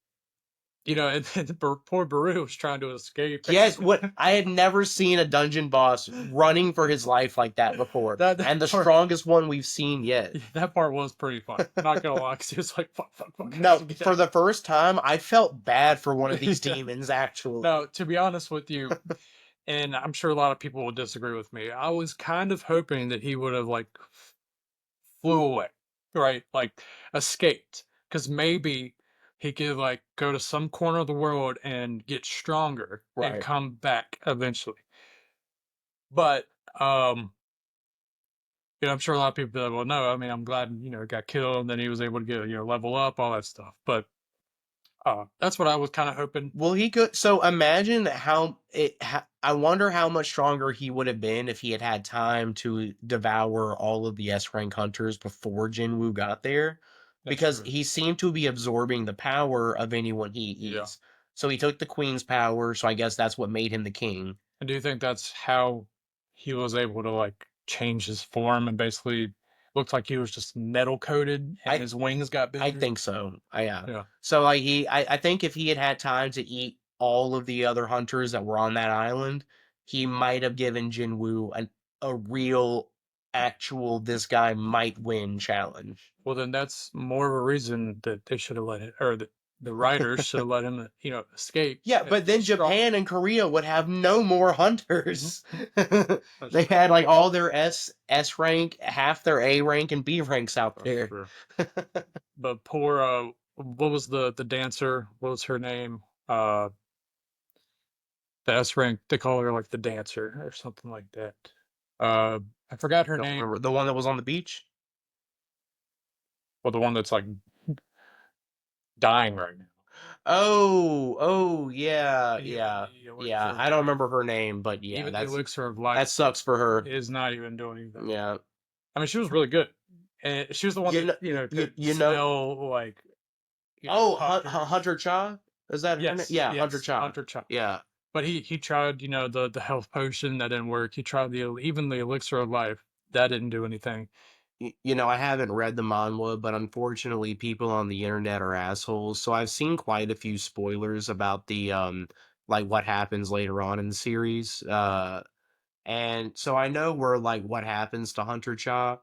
and poor Baru was trying to escape. Yes, what I had never seen a dungeon boss running for his life like that before, that and the part, strongest one we've seen yet. yeah, that part was pretty funny. Not gonna lie, 'cause he was like, "Fuck, fuck, fuck." I have No, to get for out. the first time, I felt bad for one of these Yeah. demons, actually. No, to be honest with you, and I'm sure a lot of people will disagree with me. I was kind of hoping that he would have like flew away, right? Like escaped, because maybe he could like go to some corner of the world and get stronger and Right. come back eventually. But I'm sure a lot of people be like, well, no, I mean, I'm glad got killed, and then he was able to get level up, all that stuff. But that's what I was kind of hoping. Well, he could. So imagine how it. I wonder how much stronger he would have been if he had had time to devour all of the S rank hunters before Jinwoo got there, That's because true. he seemed to be absorbing the power of anyone he Yeah. eats. So he took the queen's power. So I guess that's what made him the king. And do you think that's how he was able to like change his form and basically looked like he was just metal coated and I his wings got I bigger? think so. Yeah. Yeah. So like I think if he had had time to eat all of the other hunters that were on that island, he might have given Jinwoo a real, actual, this guy might win challenge. Well, then that's more of a reason that they should have let it, or the writers should have let him, escape Yeah, and but get then strong. Japan and Korea would have no more Mhm. hunters. That's They true. had like all their S rank, half their A rank and B ranks out That's there. true. But poor, what was the dancer? What was her name? The S rank. They call her like the dancer or something like that. Uh, I forgot her Don't name. remember the one that was on the beach? Well, the one that's like dying right now. Oh, yeah, Even yeah, the yeah. elixir of I don't life. remember her name, but yeah, Even the elixir of that life sucks for her. is not even doing anything. Yeah. I mean, she was really good, and she was the one You that know, could you know. smell like Oh, hunters. Hunter Cha? Is that her name? Yes, Yeah, Hunter yes, Cha. Hunter Chop. Yeah. But he tried, the health potion that didn't work. He tried even the elixir of life that didn't do anything. I haven't read the manhwa, but unfortunately, people on the internet are assholes. So I've seen quite a few spoilers about the like what happens later on in the series. And so I know where like what happens to Hunter Cha,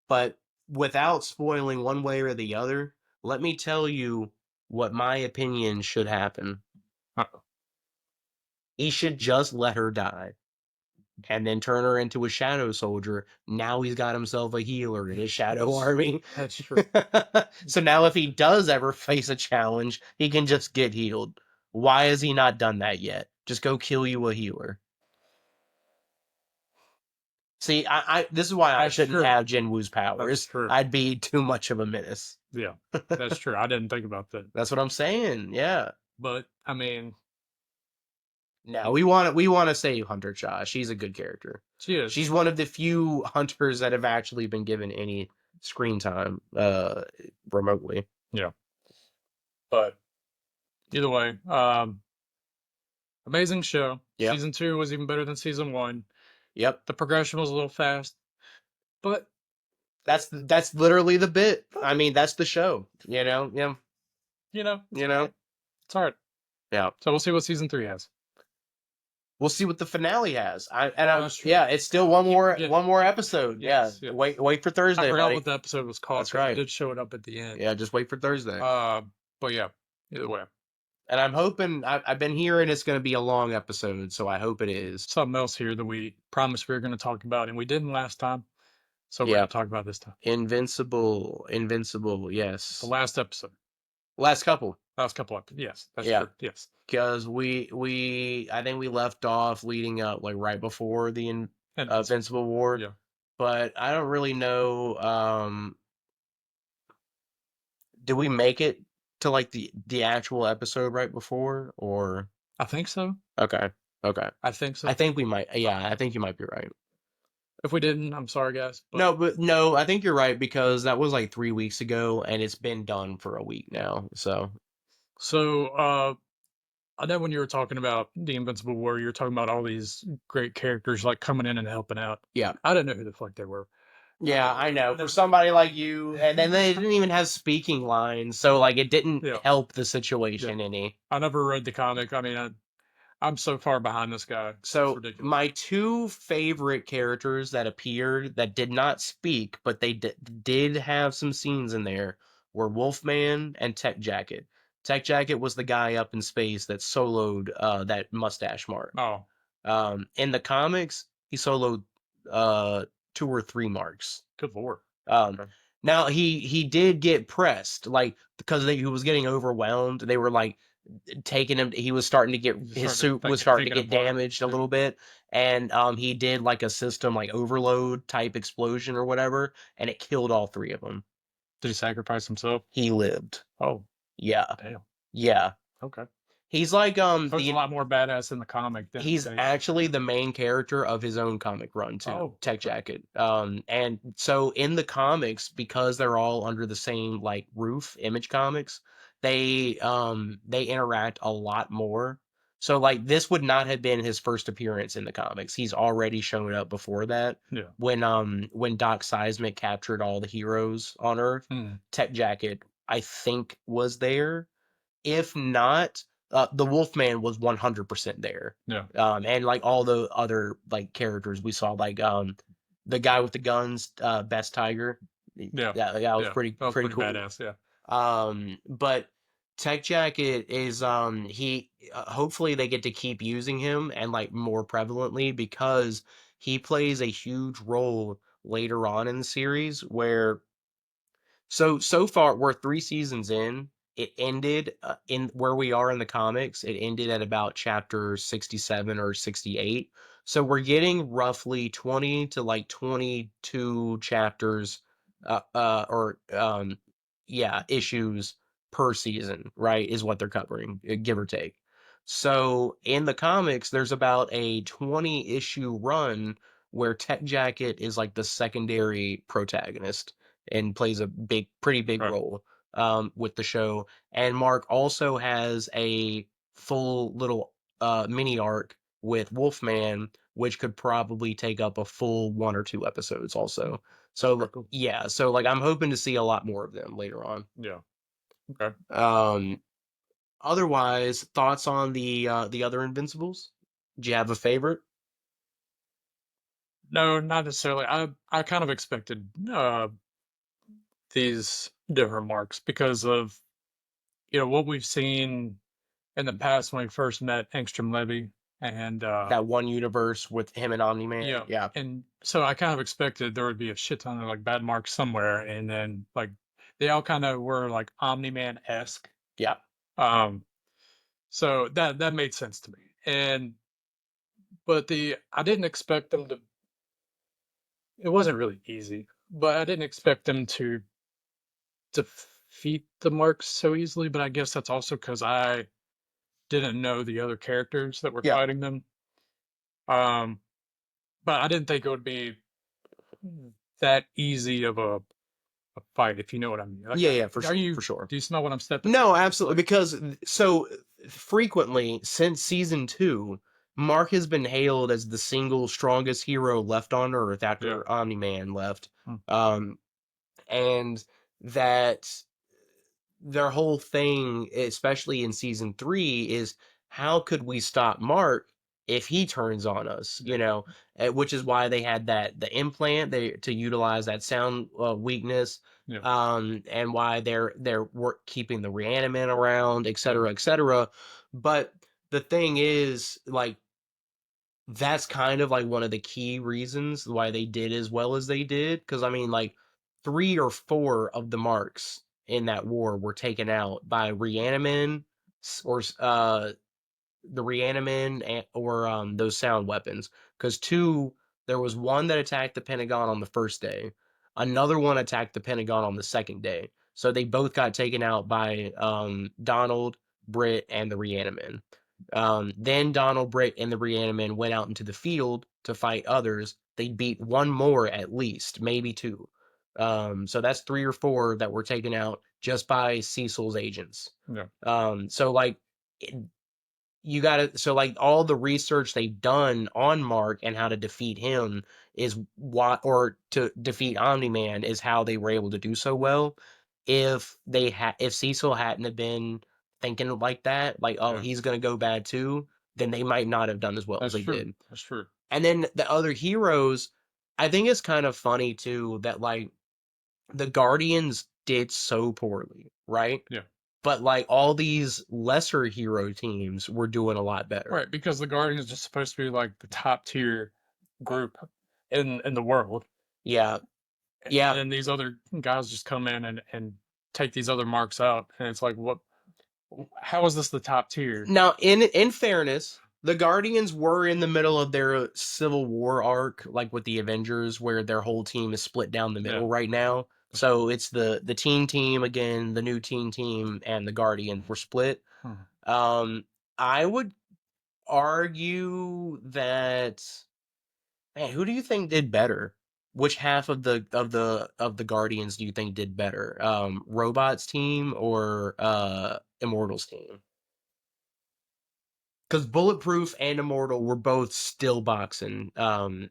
but without spoiling one way or the other, let me tell you what my opinion should happen. Uh, He should just let her die and then turn her into a shadow soldier. Now he's got himself a healer in his shadow that's army. that's true. So now if he does ever face a challenge, he can just get healed. Why has he not done that yet? Just go kill you a healer. See, I this is why I That's shouldn't true. have Jinwoo's That's powers. true. I'd be too much of a menace. Yeah, that's true. I didn't think about that. That's what I'm saying. Yeah. But I mean, No, we want to save Hunter Cha. She's a good character. she is. She's one of the few hunters that have actually been given any screen time remotely. Yeah. But either way, amazing show. Yep. Season 2 was even better than season 1. Yep. The progression was a little fast, but That's literally the bit. I mean, that's the show. Yeah. it's You all right. know. It's all right. Yeah. So we'll see what season 3 has. We'll see what the finale has. I That's true. yeah, it's still I keep forgetting. one more episode. Yes, Yeah. yes. Wait for I Thursday, forgot buddy. what the episode was called That's because it right. did show it up at the end. Yeah, just wait for Thursday. But yeah, either way. And I'm hoping I've been hearing it's going to be a long episode, so I hope it is. Something else here that we promised we were gonna talk about, and we didn't last time, so we're gonna Yep. talk about this time. Invincible, Invincible, The yes. last episode, Last couple. last couple episodes. Yes, that's Yeah. true. Yes. Because we I think we left off leading up like right before the Invincible. Invincible War, Yeah, but I don't really know. Did we make it to like the actual episode right before, or I think so. okay, okay? I think I so. think we might. Uh, Yeah, I think you might be right. if we didn't, I'm sorry, guys, but No, but no, I think you're right because that was like 3 weeks ago, and it's been done for a week now. So so I know when you were talking about the Invincible War, you were talking about all these great characters like coming in and helping out. yeah, I didn't know who the fuck they were. I yeah, I know. For never, somebody like you, and then they didn't even have speaking lines, so like it didn't yeah, help the yeah. situation any. I never read the comic. I mean, I'm so far behind this guy. It's So ridiculous. my two favorite characters that appeared that did not speak, but they did have some scenes in there were Wolfman and Tech Jacket. Tech Jacket was the guy up in space that soloed that mustache mark. Oh, In the comics, he soloed uh, two or three marks. good lord. Um, Okay. now he did get pressed, like because he was getting overwhelmed. They were like taking him. He was starting to get You just his started suit was starting to thinking get apart. damaged a Yeah. little bit, and he did like a system like overload type explosion or whatever, and it killed all three of them. Did he sacrifice himself? He lived. Oh, Yeah, damn. yeah. Okay. He's like So he's a lot more badass in the comic he's than actually the main character of his own comic run too, oh, Tech okay. Jacket. And so in the comics, because they're all under the same like roof, Image Comics, they interact a lot more. So like this would not have been his first appearance in the comics. He's already shown up before that. Yeah. When Doc Seismic captured all the heroes on Earth, Mm, Tech Jacket I think was there. If not, the Wolfman was 100% there. yeah. And like all the other like characters we saw, like the guy with the guns, Best Tiger. Yeah. That was Yeah. pretty That was pretty pretty cool. badass. Yeah. But Tech Jacket is he hopefully they get to keep using him and like more prevalently because he plays a huge role later on in the series where so far we're 3 seasons in. It ended in where we are in the comics. It ended at about chapter 67 or 68. So we're getting roughly 20 to like 22 chapters, or yeah, issues per season, right? Is what they're covering, give or take. So in the comics, there's about a 20 issue run where Tech Jacket is like the secondary protagonist and plays a pretty big Right. role with the show. And Mark also has a full little mini arc with Wolfman, which could probably take up a full 1 or 2 episodes also. That's So pretty cool. yeah, so like I'm hoping to see a lot more of them later on. Yeah. Okay. Um, Otherwise, thoughts on the other Invincibles? Do you have a favorite? No, not necessarily. I kind of expected these different marks because of what we've seen in the past when we first met Angstrom Levy and That one universe with him and Omni Man? yeah, Yeah, and so I kind of expected there would be a shit ton of like bad marks somewhere, and then like they all kind of were like Omni Man esque. yeah, Um, so that made sense to me, and but the I didn't expect them to. It wasn't really easy, but I didn't expect them to defeat the marks so easily. But I guess that's also because I didn't know the other characters that were yeah. fighting them. Um, but I didn't think it would be that easy of a fight, if you know what I mean. Like, Yeah, yeah, are for you? sure. Do you smell what I'm stepping? No, absolutely. Like, Because so frequently since season two, Mark has been hailed as the single strongest hero left on Earth yeah, after Omni Man left. mm, Um, and that their whole thing, especially in season three, is how could we stop Mark? if he turns on us, Yeah. which is why they had the implant to utilize that sound weakness, Yeah. and why they're keeping the reanimant around, et Yeah. cetera, et cetera. But the thing is, like, that's kind of like one of the key reasons why they did as well as they did. Because I mean, like, three or four of the marks in that war were taken out by reanimin or the Reanimin or those sound weapons. Because two, there was one that attacked the Pentagon on the first day, another one attacked the Pentagon on the second day. So they both got taken out by Donald, Britt, and the Reanimin. Then Donald, Britt, and the Reanimin went out into the field to fight others. They beat one more at least, maybe two. So that's three or four that were taken out just by Cecil's agents. Yeah. So like you gotta so like all the research they've done on Mark and how to defeat him is what or to defeat Omni-Man is how they were able to do so well. If Cecil hadn't have been thinking like that, like, oh, Yeah. he's gonna go bad too, then they might not have done as well as That's they true. did. That's true. And then the other heroes, I think it's kind of funny too that like the Guardians did so poorly, right? Yeah. But like all these lesser hero teams were doing a lot better. Right, because the Guardians are supposed to be like the top tier group in the world, Yeah, and yeah. then these other guys just come in and take these other marks out, and it's like, what? How is this the top tier? Now, in fairness, the Guardians were in the middle of their Civil War arc, like with the Avengers, where their whole team is split down the Yeah, middle right now. that's true. So it's the teen team again, the new teen team, and the Guardians were split. Hmm. Um, I would argue that, man, who do you think did better? Which half of the Guardians do you think did better? Robots team or Immortals team? Because Bulletproof and Immortal were both still boxing on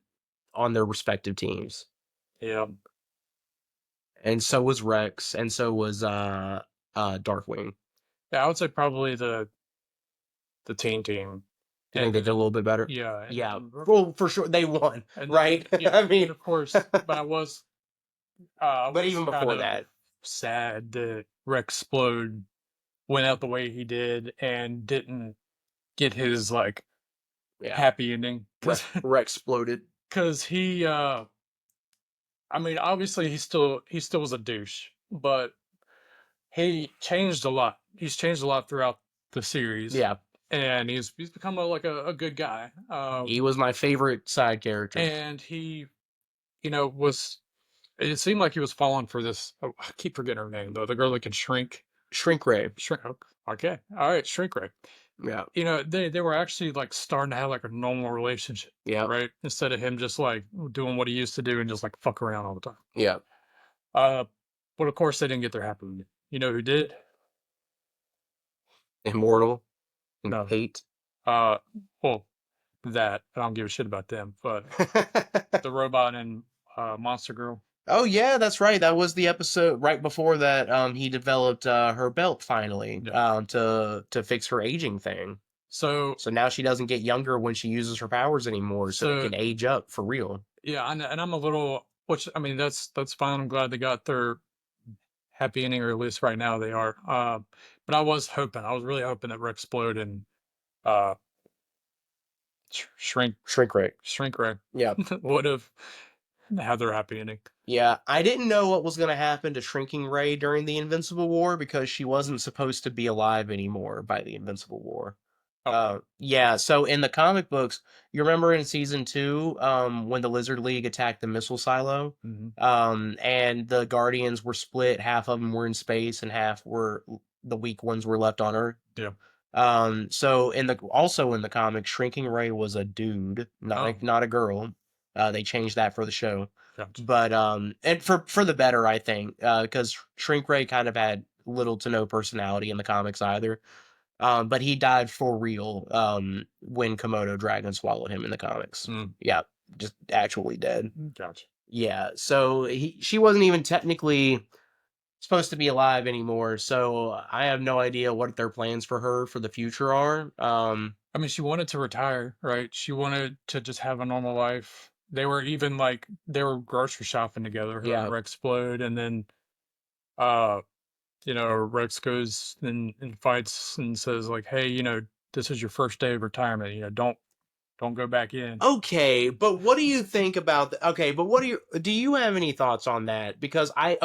their respective teams, Yeah, and so was Rex, and so was Darkwing. yeah. I would say probably the team, Do you think they did a little bit better? yeah, Yeah, well, for sure they won, and right? then yeah, I and mean, of course, but I but was even kind before of that, sad that Rex Explode went out the way he did and didn't get his like yeah, happy ending Rex exploded. because he I mean obviously he still was a douche, but he changed a lot. He's changed a lot throughout the series, Yeah, and he's become a good guy. he was my favorite side character. And he was, it seemed like he was falling for this, oh, I keep forgetting her name though, the girl that can Shrink Ray. shrink. Okay, all right, shrink ray. Yeah, They were actually like starting to have like a normal relationship, yeah, right? Instead of him just like doing what he used to do and just like fuck around all the time. yeah. Uh, but of course they didn't get their happy ending. You know who did? Immortal and No. Kate. Uh, well, that I don't give a shit about them, but the robot and Monster Girl. Oh yeah, that's right. That was the episode right before that. He developed her belt finally, Yeah. to fix her aging thing. So So now she doesn't get younger when she uses her powers anymore, so they so can age up for real. yeah, and I'm a little, which I mean that's fine. I'm glad they got their happy ending, or at least right now they are. But I was really hoping that Rex Explode and uh shrink Shrink Ray. shrink ray Yeah. would have had their happy ending. Yeah, I didn't know what was going to happen to Shrinking Ray during the Invincible War because she wasn't supposed to be alive anymore by the Invincible War. Okay. Yeah, so in the comic books, you remember in season 2, when the Lizard League attacked the missile silo, Hmm. and the Guardians were split, half of them were in space and half were the weak ones were left on Earth. Yeah. So also in the comic, Shrinking Ray was a dude, Oh, not a girl. They changed that for the show. gotcha. But and for the better, I think, because Shrink Ray kind of had little to no personality in the comics either. But he died for real when Komodo Dragon swallowed him in the comics. Mm, Yeah, just actually dead. gotcha. Yeah, so she wasn't even technically supposed to be alive anymore. So I have no idea what their plans for her for the future are. I mean, she wanted to retire, right? She wanted to just have a normal life. They were even like they were grocery shopping together, her and Yeah. Rex explode, and then uh, Rex goes and fights and says like, "Hey, this is your first day of retirement. Don't go back in." Okay, but what do you think about okay, but what do you have any thoughts on that? Because I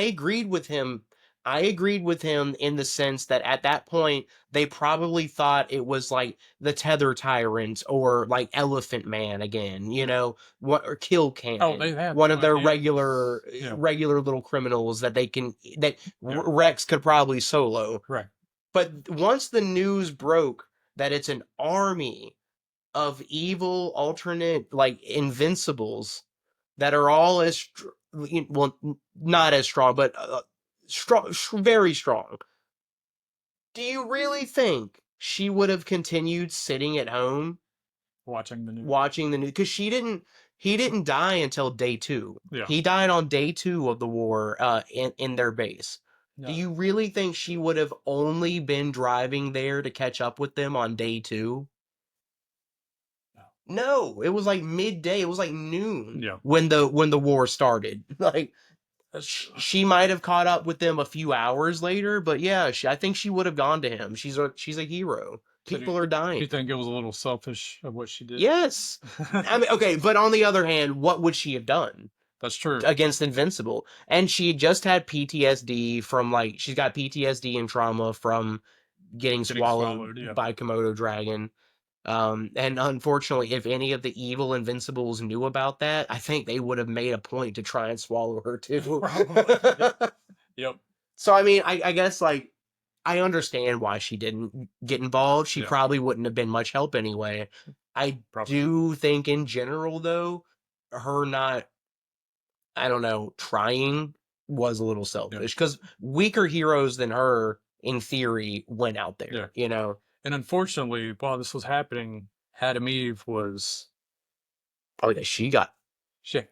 agreed with him. I agreed with him in the sense that at that point they probably thought it was like the Tether Tyrant or like Elephant Man again, you Yeah. know, what or Kill Oh, Cannon, they had one no of their idea it was. Yeah. regular little criminals that they can that Yeah. Rex could probably solo. Right. But once the news broke that it's an army of evil alternate like invincibles that are all as well not as strong but strong very strong. Do you really think she would have continued sitting at home Watching the news. watching the news? Because he didn't die until day two. Yeah. He died on day two of the war in their base. Do No. you really think she would have only been driving there to catch up with them on day two? No. No, it was like midday. It was like noon Yeah. when the war started. Like That's she might have caught up with them a few hours later, but yeah, I think she would have gone to him. She's a hero. so People are do dying. you think it was a little selfish of what she did? Yes. I mean, okay, but on the other hand, what would she have done That's true. against Invincible? And she just had PTSD from like she's got PTSD and trauma from getting Getting swallowed swallowed. Yeah. by Komodo dragon. And unfortunately, if any of the evil Invincibles knew about that, I think they would have made a point to try and swallow her too. Probably. Yep. Yep. So I mean, I guess like I understand why she didn't get involved. She Yeah. probably wouldn't have been much help anyway. I Probably. do think in general though, her not I don't know, trying was a little Yeah. selfish because weaker heroes than her in theory went out Yeah. there, you know. And unfortunately, while this was happening, Adam Eve was Oh yeah, she got she got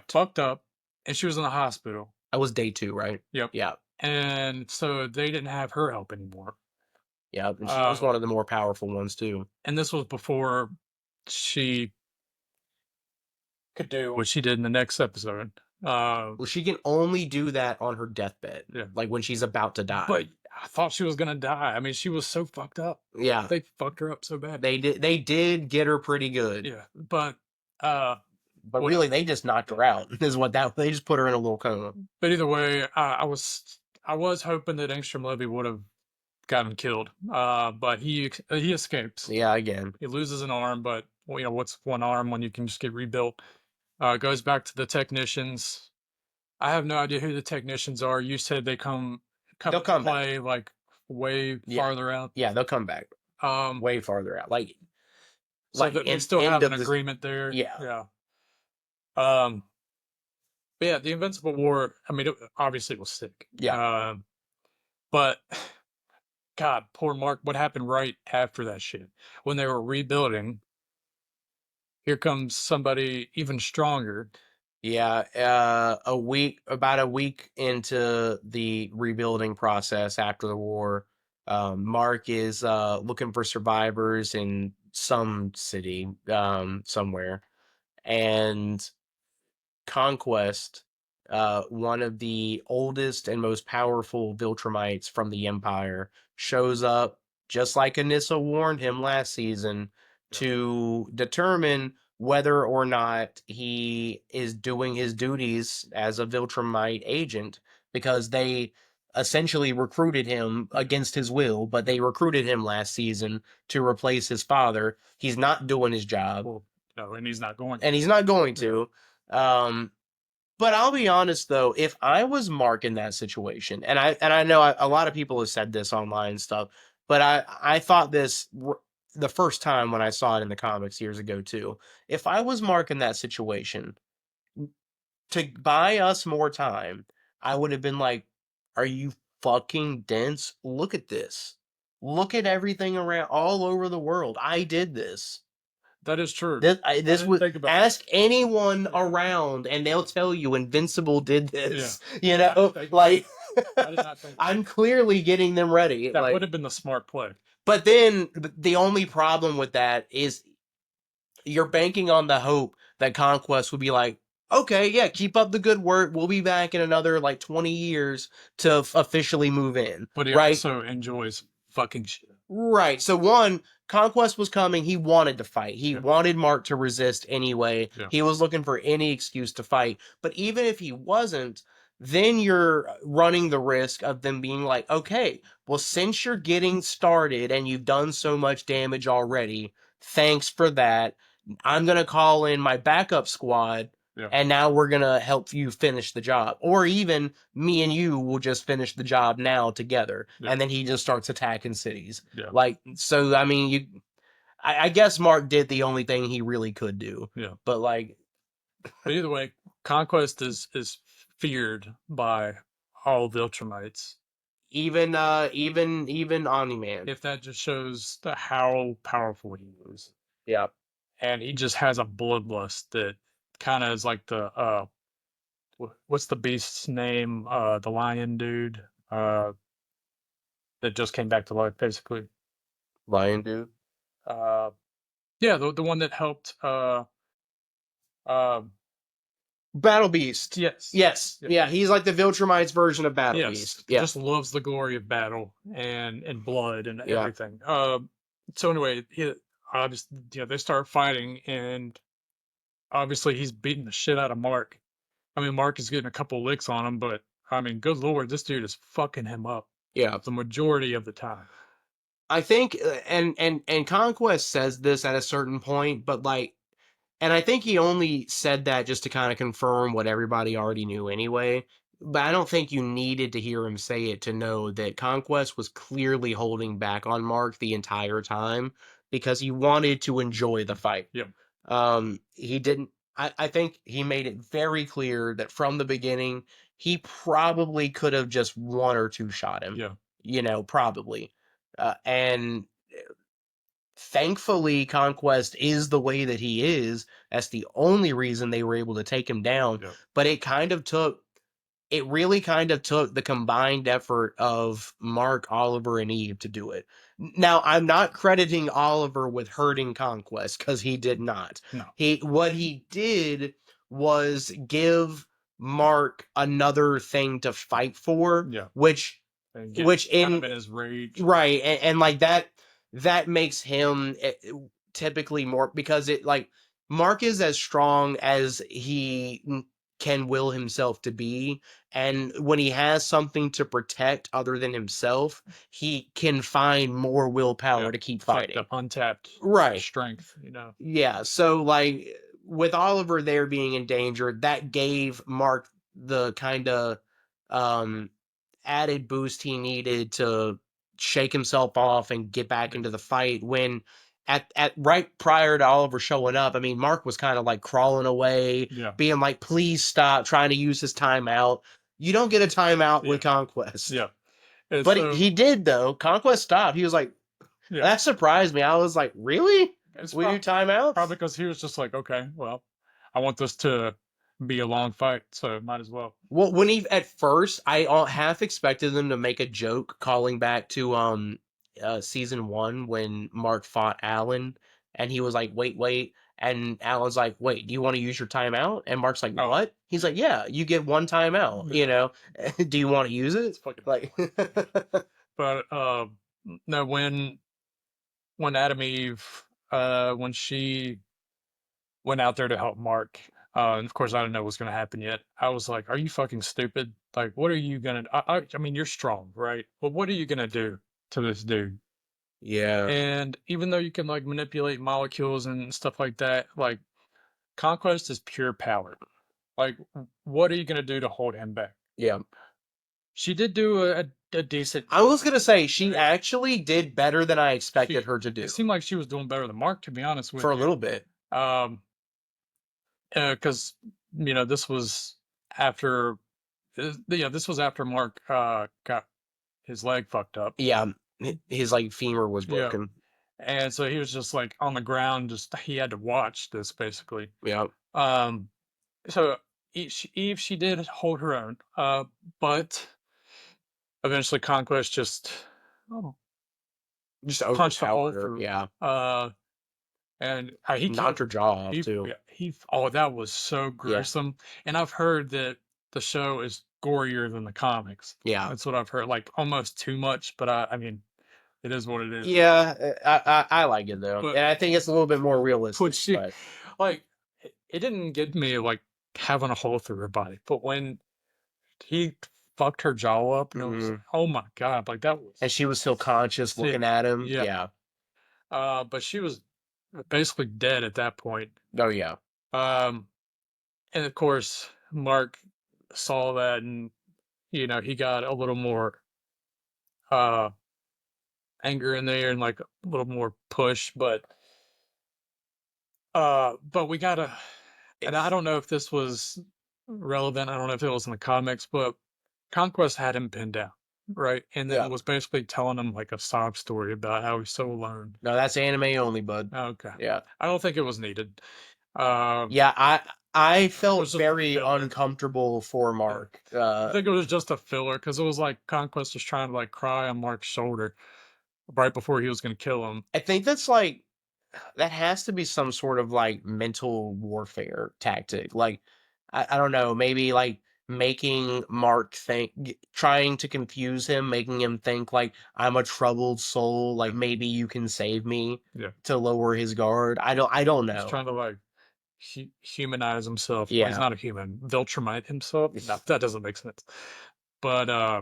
fucked. fucked up and she was in the hospital. That was day 2, right? Yep. Yeah. And so they didn't have her help anymore. Yeah, and she was Uh, one of the more powerful ones too. and this was before she could do what she did in the next episode. Well, she can only do that on her deathbed, Yeah. like when she's about to But die. I thought she was gonna die. I mean, she was so fucked up. Yeah, They fucked her up so bad. they did get her pretty good, Yeah. But uh but what really they just knocked her out. Is what that they just put her in a little coma. but either way, I was hoping that Angstrom Levy would have gotten killed. But he escapes. Yeah, again. He loses an arm, but well, what's one arm when you can just get rebuilt? Goes back to the technicians. I have no idea who the technicians are. You said they come They'll into come back. play like way Yeah, farther out. yeah, they'll come back Um, way farther out, so like that they still end have an of this. agreement there. Yeah, Yeah. Um, but yeah, the Invincible War. I mean, obviously it was sick. yeah, But God, poor Mark. What happened right after that shit? When they were rebuilding, here comes somebody even stronger. yeah. About a week into the rebuilding process after the war, Mark is looking for survivors in some city, somewhere, and Conquest, one of the oldest and most powerful Viltrumites from the Empire, shows up just like Anissa warned him last season Yeah. to determine whether or not he is doing his duties as a Viltrumite agent because they essentially recruited him against his will, but they recruited him last season to replace his father. He's not doing his job, Well, no, and he's not going and to. he's not going to. Um, but I'll be honest though, if I was Mark in that situation, and I know a lot of people have said this online and stuff, but I thought this the first time when I saw it in the comics years ago too. If I was Mark in that situation, to buy us more time, I would have been like, "Are you fucking dense? Look at this. Look at everything around all over the world. I did this." That is true. This didn't would think about ask anyone around, and they'll tell you Invincible did this. You I know, didn't think about like I did not think I'm clearly getting them ready. that would Like have been the smart play. But then the only problem with that is you're banking on the hope that Conquest would be like, okay, yeah, keep up the good work. We'll be back in another like 20 years to officially move in, But he right? also enjoys fucking shit. Right. So one, Conquest was coming. He wanted to fight. He Yeah, wanted Mark to resist anyway. yeah, He was looking for any excuse to fight. But even if he wasn't, then you're running the risk of them being like, okay, well, since you're getting started and you've done so much damage already, thanks for that. I'm going to call in my backup squad yeah, and now we're going to help you finish the job. Or even me and you will just finish the job now together. yeah, And then he just starts attacking cities. yeah, Like, so, I mean, I guess Mark did the only thing he really could do. yeah. But, like, But either way, Conquest is feared by all Viltrumites. even Omni-Man. If that just shows how powerful he is, Yeah. and he just has a bloodlust that kind of is like the what's the beast's name? The lion dude. That just came back to life, basically. Lion Dude. Uh, yeah, the one that helped. Uh, Battle Beast. yes, Yes. yeah, Yeah, he's like the Viltrumites version of Battle yes, Beast. Yeah. just loves the glory of battle and blood and Yeah. everything. So anyway, obviously, they start fighting, and obviously he's beating the shit out of Mark. I mean, Mark is getting a couple licks on him, but I mean, good lord, this dude is fucking him up Yeah. the majority of the time. I think and Conquest says this at a certain point, but like and I think he only said that just to kind of confirm what everybody already knew anyway. But I don't think you needed to hear him say it to know that Conquest was clearly holding back on Mark the entire time because he wanted to enjoy the fight. Yep. He didn't. I think he made it very clear that from the beginning, he probably could have just one or two shot him. Yeah. Probably. And thankfully Conquest is the way that he is. That's the only reason they were able to take him down. Yeah. But it really kind of took the combined effort of Mark, Oliver, and Eve to do it. Now, I'm not crediting Oliver with hurting Conquest because he did not. No. What he did was give Mark another thing to fight for, Yeah. which And get which kind of in in his rage. right and like that makes him typically more because it like Mark is as strong as he can will himself to be, and when he has something to protect other than himself, he can find more willpower Yeah. to keep It's like fighting. the untapped Right. strength. Yeah, so like with Oliver there being in danger, that gave Mark the kind of um added boost he needed to shake himself off and get back Yeah. into the fight when at right prior to Oliver showing up, I mean Mark was kind of like crawling away, Yeah. being like, please stop, trying to use his timeout. You don't get a timeout Yeah. with Conquest. Yeah. And But so he did though. Conquest stopped. He was like, yeah, that surprised me. I was like, really? it's We do probably timeouts? because he was just like, okay, well, I want this to be a long fight, so might as well. Well, when he at first, I half expected them to make a joke calling back to season one when Mark fought Alan, and he was like, "Wait," and Alan's like, "Wait, do you want to use your timeout?" And Mark's like, Oh, "What?" He's like, "Yeah, you get one timeout. yeah, Do you want to use it?" it's fucking. Like, But no, when Adam Eve, when she went out there to help Mark. And of course, I didn't know what was going to happen yet. I was like, "Are you fucking stupid? Like, what are you gonna? I mean, you're strong, right? But what are you gonna do to this dude?" yeah, And even though you can like manipulate molecules and stuff like that, like conquest is pure power. Like, what are you gonna do to hold him back? yeah. She did do a decent. I was gonna say she actually did better than I expected She her to it do seemed like she was doing better than Mark, to be honest with for a you. little bit. Um, because this was after this was after Mark got his leg fucked up. Yeah, his like femur was Yeah. broken. And so he was just like on the ground, just he had to watch this basically. Yeah, Um, so Eve, she did hold her own, but eventually Conquest just, oh, Just punched a hole overpowered her. through. Yeah. And he Knocked killed. her jaw off He too. yeah, he. Oh, that was so Yeah. gruesome. And I've heard that the show is gorier than the comics. Yeah. That's what I've heard. Like almost too much, but I mean, it is what it is. Yeah, I like it though, But and I think it's a little bit more when realistic. she, But like, it didn't get me like having a hole through her body, but when he fucked her jaw up, and it was, mhm. oh my god, like that And was she was still conscious, looking sick. at him. Yeah. Yeah. But she was basically dead at that point. Oh yeah. Um, and of course, Mark saw that, and he got a little more uh anger in there and like a little more push, but we gotta, and I don't know if this was relevant. I don't know if it was in the comics, but Conquest had him pinned down, right? And then Yeah. was basically telling him like a sob story about how he's so alone. No, that's anime only, bud. Okay. Yeah. I don't think it was needed. Um, Yeah, I it felt was just a very filler. uncomfortable for Yeah. Mark. I think it was just a filler because it was like Conquest was trying to like cry on Mark's shoulder right before he was going to kill him. I think that's like that has to be some sort of like mental warfare tactic. Like I don't know, maybe like making Mark think trying to confuse him, making him think like I'm a troubled soul, like Yeah. maybe you can save me Yeah. to lower his guard. I don't He's know. trying to like humanize himself. Well, he's Yeah. not a human. Viltrumite himself. No, that doesn't make sense. But uh,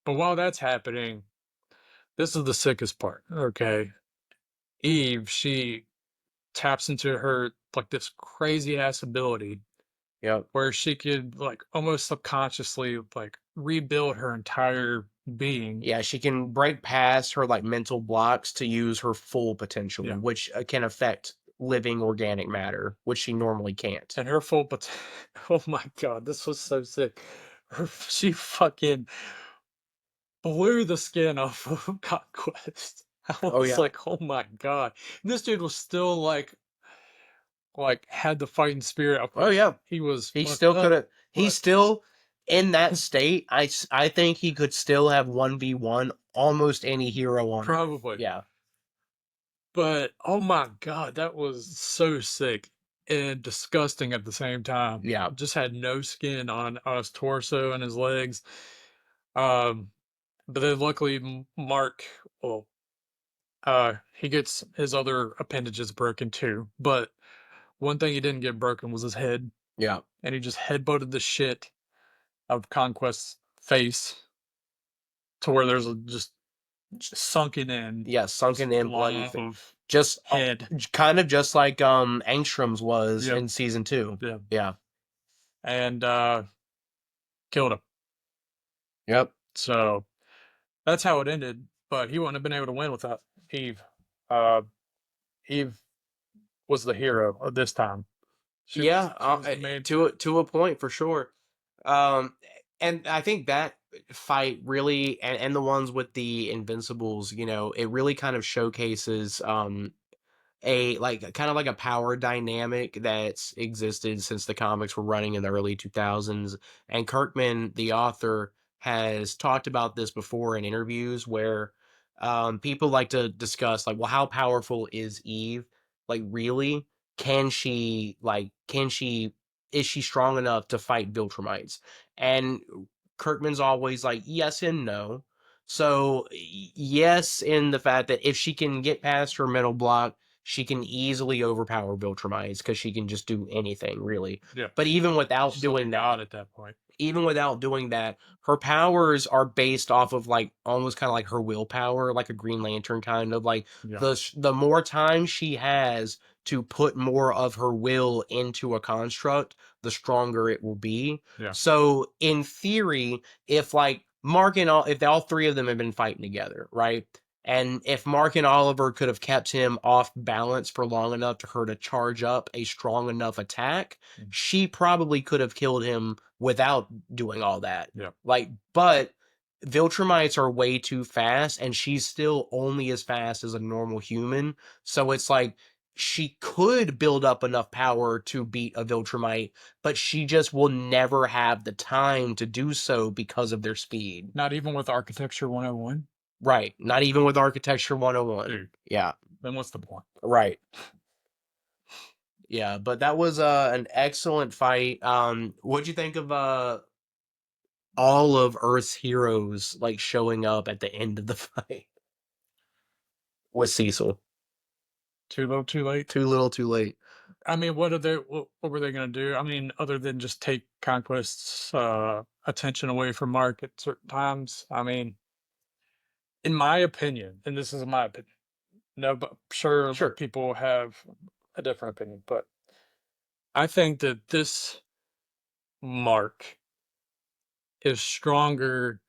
but while that's happening, this is the sickest part. Okay, Eve, she taps into her like this crazy ass ability Yep. where she could like almost subconsciously like rebuild her entire being. Yeah, she can break past her like mental blocks to use her full potential, Yeah. which can affect living organic matter, which she normally can't. And her full oh my god, this was so sick. She fucking blew the skin off of Conquest. I Oh was yeah. like, oh my god. And this dude was still like had the fighting spirit. Of Oh course, yeah. he was He fucked still could up, have. He's but still in that state. I think he could still have 1v1 almost any hero on Earth. probably. Yeah. But oh my god, that was so sick and disgusting at the same time. Yeah. Just had no skin on his torso and his legs. Um, but then luckily Mark, well, he gets his other appendages broken too. But one thing he didn't get broken was his head, Yeah. and he just headbutted the shit of Conquest's face to where there's a just sunken in, Yeah. just Sunken in bloody. blob of Just head. kind of just like Angstrom's was Yep, in season 2. yeah, Yeah. and killed him. Yep. So that's how it ended. But he wouldn't have been able to win without Eve. Uh, Eve was the hero of this time. Yeah, She was the main. to a point for sure. Um, and I think that fight really, and the ones with the Invincibles, it really kind of showcases a like kind of like a power dynamic that's existed since the comics were running in the early 2000s. And Kirkman, the author, has talked about this before in interviews where people like to discuss like, well, how powerful is Eve? Like, really? Can she is she strong enough to fight Viltrumites? And Kirkman's always like yes and no. So yes, in the fact that if she can get past her mental block, she can easily overpower Viltrumites because she can just do anything, really. Yeah, But even without she's like a doing that, god at that point. her powers are based off of like almost kind of like her willpower, like a Green Lantern kind of like Yeah, the more time she has to put more of her will into a construct, the stronger it will be. yeah, So in theory, if like Mark and all if all three of them have been fighting together, right? And if Mark and Oliver could have kept him off balance for long enough to her to charge up a strong enough attack, mm, she probably could have killed him without doing all that. yeah. Like, but Viltrumites are way too fast, and she's still only as fast as a normal human. So it's like she could build up enough power to beat a Viltrumite, but she just will never have the time to do so because of their speed. Not even with Architecture 101. Right. Not even with Architecture 101. Dude, Yeah. then what's the point? Right. Yeah, but that was an excellent fight. What'd you think of all of Earth's heroes like showing up at the end of the fight with Cecil? Too little, too late. Too little, too late. I mean, what were they gonna do? I mean, other than just take Conquest's attention away from Mark at certain times. I mean, in my opinion, and this is my opinion. No, but I'm sure a lot of Sure. people have a different opinion. But I think that this Mark is stronger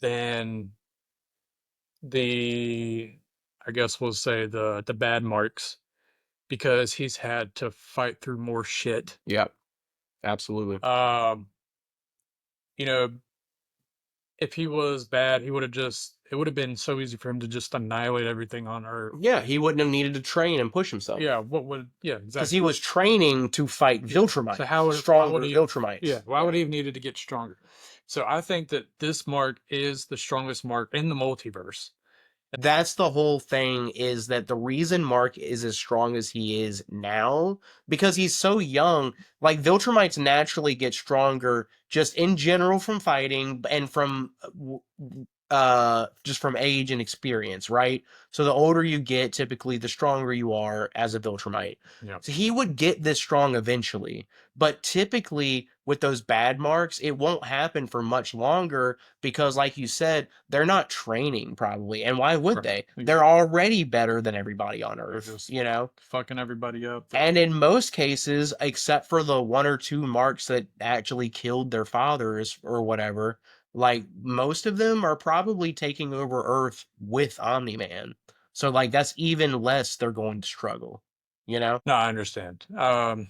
than the, I guess we'll say the bad marks, because he's had to fight through more shit. Yep. Absolutely. Um, you know, if he was bad, he would have just, it would have been so easy for him to just annihilate everything on Earth. Yeah, he wouldn't have needed to train and push himself Yeah, what would, yeah, because exactly. he was training to fight Yeah. So Viltrumites, why would stronger he, Viltrumites. yeah, why Yeah. would he have needed to get stronger? So I think that this mark is the strongest mark in the multiverse. That's the whole thing, is that the reason Mark is as strong as he is now, because he's so young. Like, Viltrumites naturally get stronger just in general from fighting and from just from age and experience, right? So the older you get, typically the stronger you are as a Viltrumite. Yeah. So he would get this strong eventually, but typically with those bad marks, it won't happen for much longer because, like you said, they're not training probably. And why would Right. they? They're already better than everybody on They're Earth, just you know? fucking everybody up. And in most cases, except for the one or two marks that actually killed their fathers or whatever, like most of them are probably taking over Earth with Omni Man. So like that's even less they're going to struggle, you know? No, I understand. And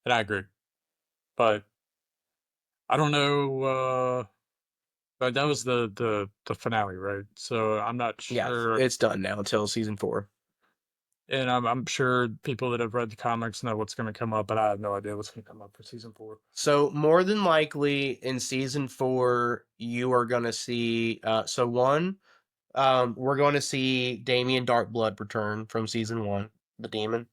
I agree. But I don't know, but that was the finale, right? So I'm not Yeah, sure, it's done now until season 4. and I'm sure people that have read the comics know what's going to come up, but I have no idea what's going to come up for season 4. So more than likely in season 4, you are gonna see so one, we're going to see Damien Darkblood return from season 1, the demon.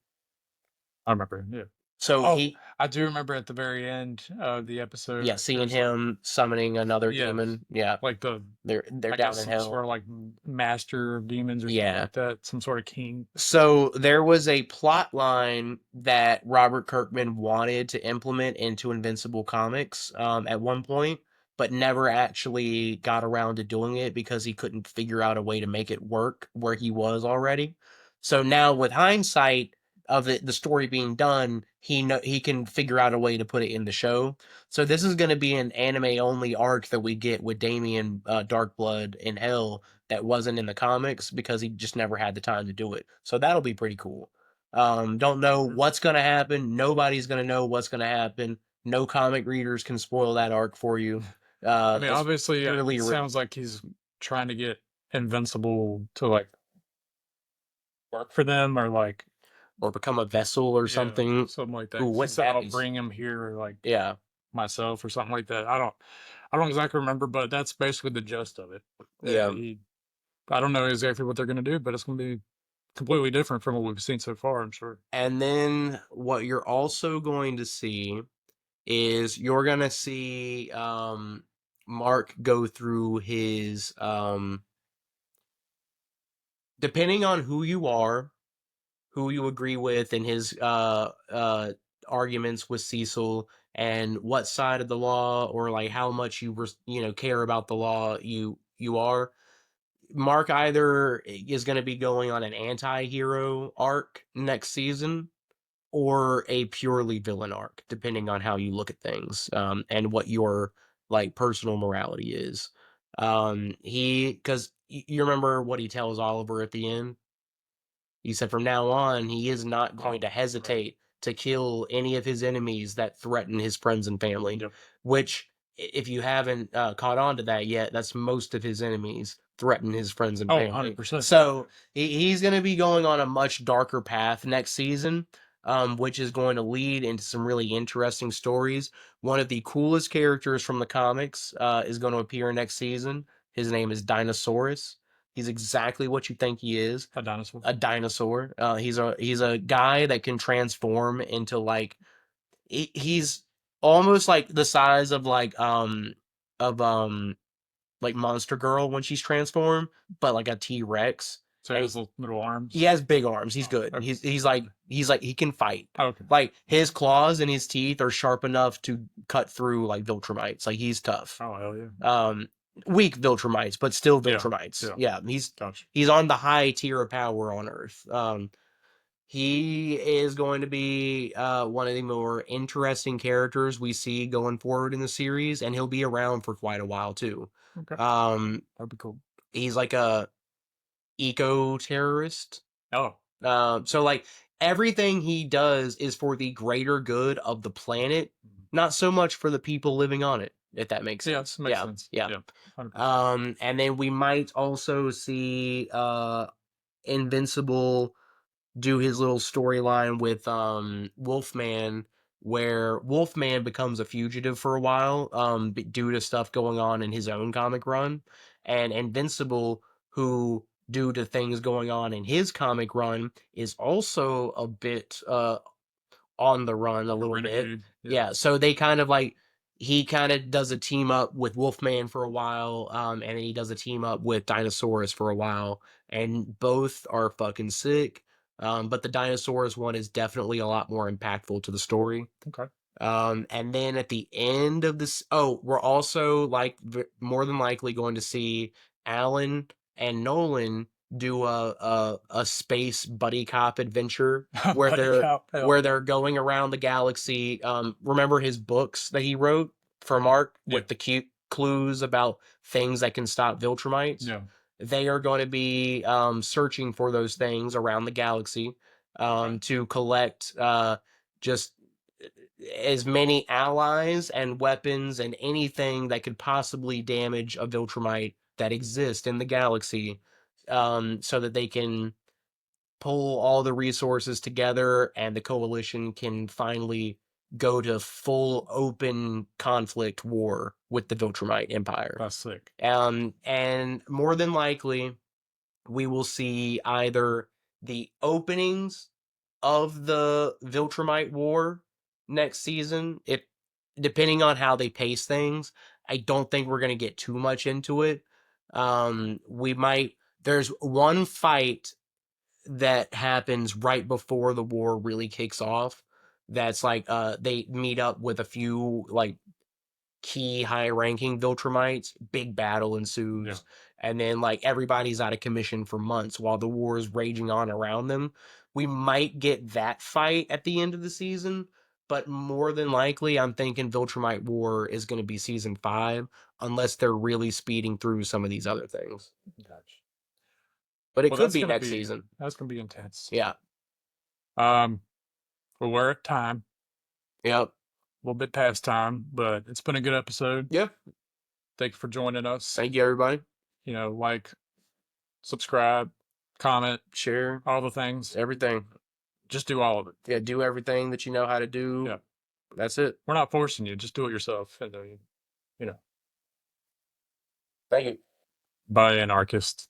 I remember, yeah. So Oh, he I do remember at the very end of the episode, Yeah, seeing there's like, him summoning another yes, demon. Yeah, like the, they're I down guess in some hell. sort of like master of demons or something Yeah. like that, some sort of king. So there was a plot line that Robert Kirkman wanted to implement into Invincible Comics at one point, but never actually got around to doing it because he couldn't figure out a way to make it work where he was already. So now, with hindsight of the story being done, he can figure out a way to put it in the show. So this is going to be an anime only arc that we get with Damien Darkblood in Hell that wasn't in the comics because he just never had the time to do it. So that'll be pretty cool. Don't know what's going to happen. Nobody's going to know what's going to happen. No comic readers can spoil that arc for you. I mean, It's obviously, purely it sounds like he's trying to get Invincible to like work for them, or like, or become a vessel or yeah, something. something like that. Ooh, 'Cause he wouldn't said, that "I'll be? bring him here, like Yeah, myself," or something like that. I don't exactly remember, but that's basically the gist of it. yeah. He, I don't know exactly what they're going to do, but it's going to be completely different from what we've seen so far, I'm sure. And then what you're also going to see is you're going to see Mark go through his depending on who you are, who you agree with in his arguments with Cecil, and what side of the law or like how much care about the law you are. Mark either is going to be going on an anti-hero arc next season or a purely villain arc, depending on how you look at things and what your like personal morality is. He because you remember what he tells Oliver at the end. He said from now on, he is not going Oh, to right. hesitate to kill any of his enemies that threaten his friends and family, Yep. which, if you haven't caught on to that yet, that's most of his enemies threaten his friends and Oh, family. 100%. So he's going to be going on a much darker path next season, which is going to lead into some really interesting stories. One of the coolest characters from the comics is going to appear next season. His name is Dinosaurus. He's exactly what you think he is, A dinosaur. a dinosaur. He's a guy that can transform into like he's almost like the size of of like Monster Girl when she's transformed, but like a T-Rex. So he And has little he arms. has big arms. He's Oh, good. okay. He's like he can fight. Oh, okay. Like his claws and his teeth are sharp enough to cut through like Viltrumites. Like he's tough. Oh, hell yeah. Um, Weak Viltrumites, but still Yeah. Viltrumites. Yeah. Yeah, Gotcha. he's on the high tier of power on Earth. He is going to be one of the more interesting characters we see going forward in the series, and he'll be around for quite a while too. Okay. Um, That'd be cool. he's like a eco terrorist. Oh, So like everything he does is for the greater good of the planet, not so much for the people living on it, if that makes yeah, sense. makes Yeah, sense. yeah. Yeah. 100%. And then we might also see Invincible do his little storyline with Wolfman, where Wolfman becomes a fugitive for a while due to stuff going on in his own comic run, and Invincible, who due to things going on in his comic run is also a bit on the run a Like a little bit. renegade. Yeah. Yeah, so they kind of like he kind of does a team up with Wolfman for a while, and then he does a team up with Dinosaurus for a while, and both are fucking sick. But the Dinosaurus one is definitely a lot more impactful to the story. Okay. And then at the end of this, oh, we're also like more than likely going to see Alan and Nolan do a space buddy cop adventure where Buddy they're cop. Hell yeah. going around the galaxy. Remember his books that he wrote for Mark Yeah. with the cute clues about things that can stop Viltrumites? Yeah. They are going to be searching for those things around the galaxy Okay. to collect just as many allies and weapons and anything that could possibly damage a Viltrumite that exists in the galaxy, so that they can pull all the resources together and the coalition can finally go to full open conflict war with the Viltrumite Empire. That's sick. And more than likely, we will see either the openings of the Viltrumite War next season. It depending on how they pace things, I don't think we're gonna get too much into it. We might. There's one fight that happens right before the war really kicks off. That's like they meet up with a few like key high ranking Viltrumites, big battle Yeah. ensues, and then like everybody's out of commission for months while the war is raging on around them. We might get that fight at the end of the season, but more than likely, I'm thinking Viltrumite War is going to be season 5, unless they're really speeding through some of these other things. Gotcha. But it Well, could be next season. that's gonna be intense. Yeah. Um, well, we're at time, Yep. a little bit past time, but it's been a good episode. Yep. Thank you for joining us. Thank you, everybody. Like, subscribe, comment, Share all the things. everything. Just do all of it. Yeah. Do everything that you know how to do. Yeah. That's it. We're not forcing you. Just do it yourself. And, Thank you. bye, anarchist.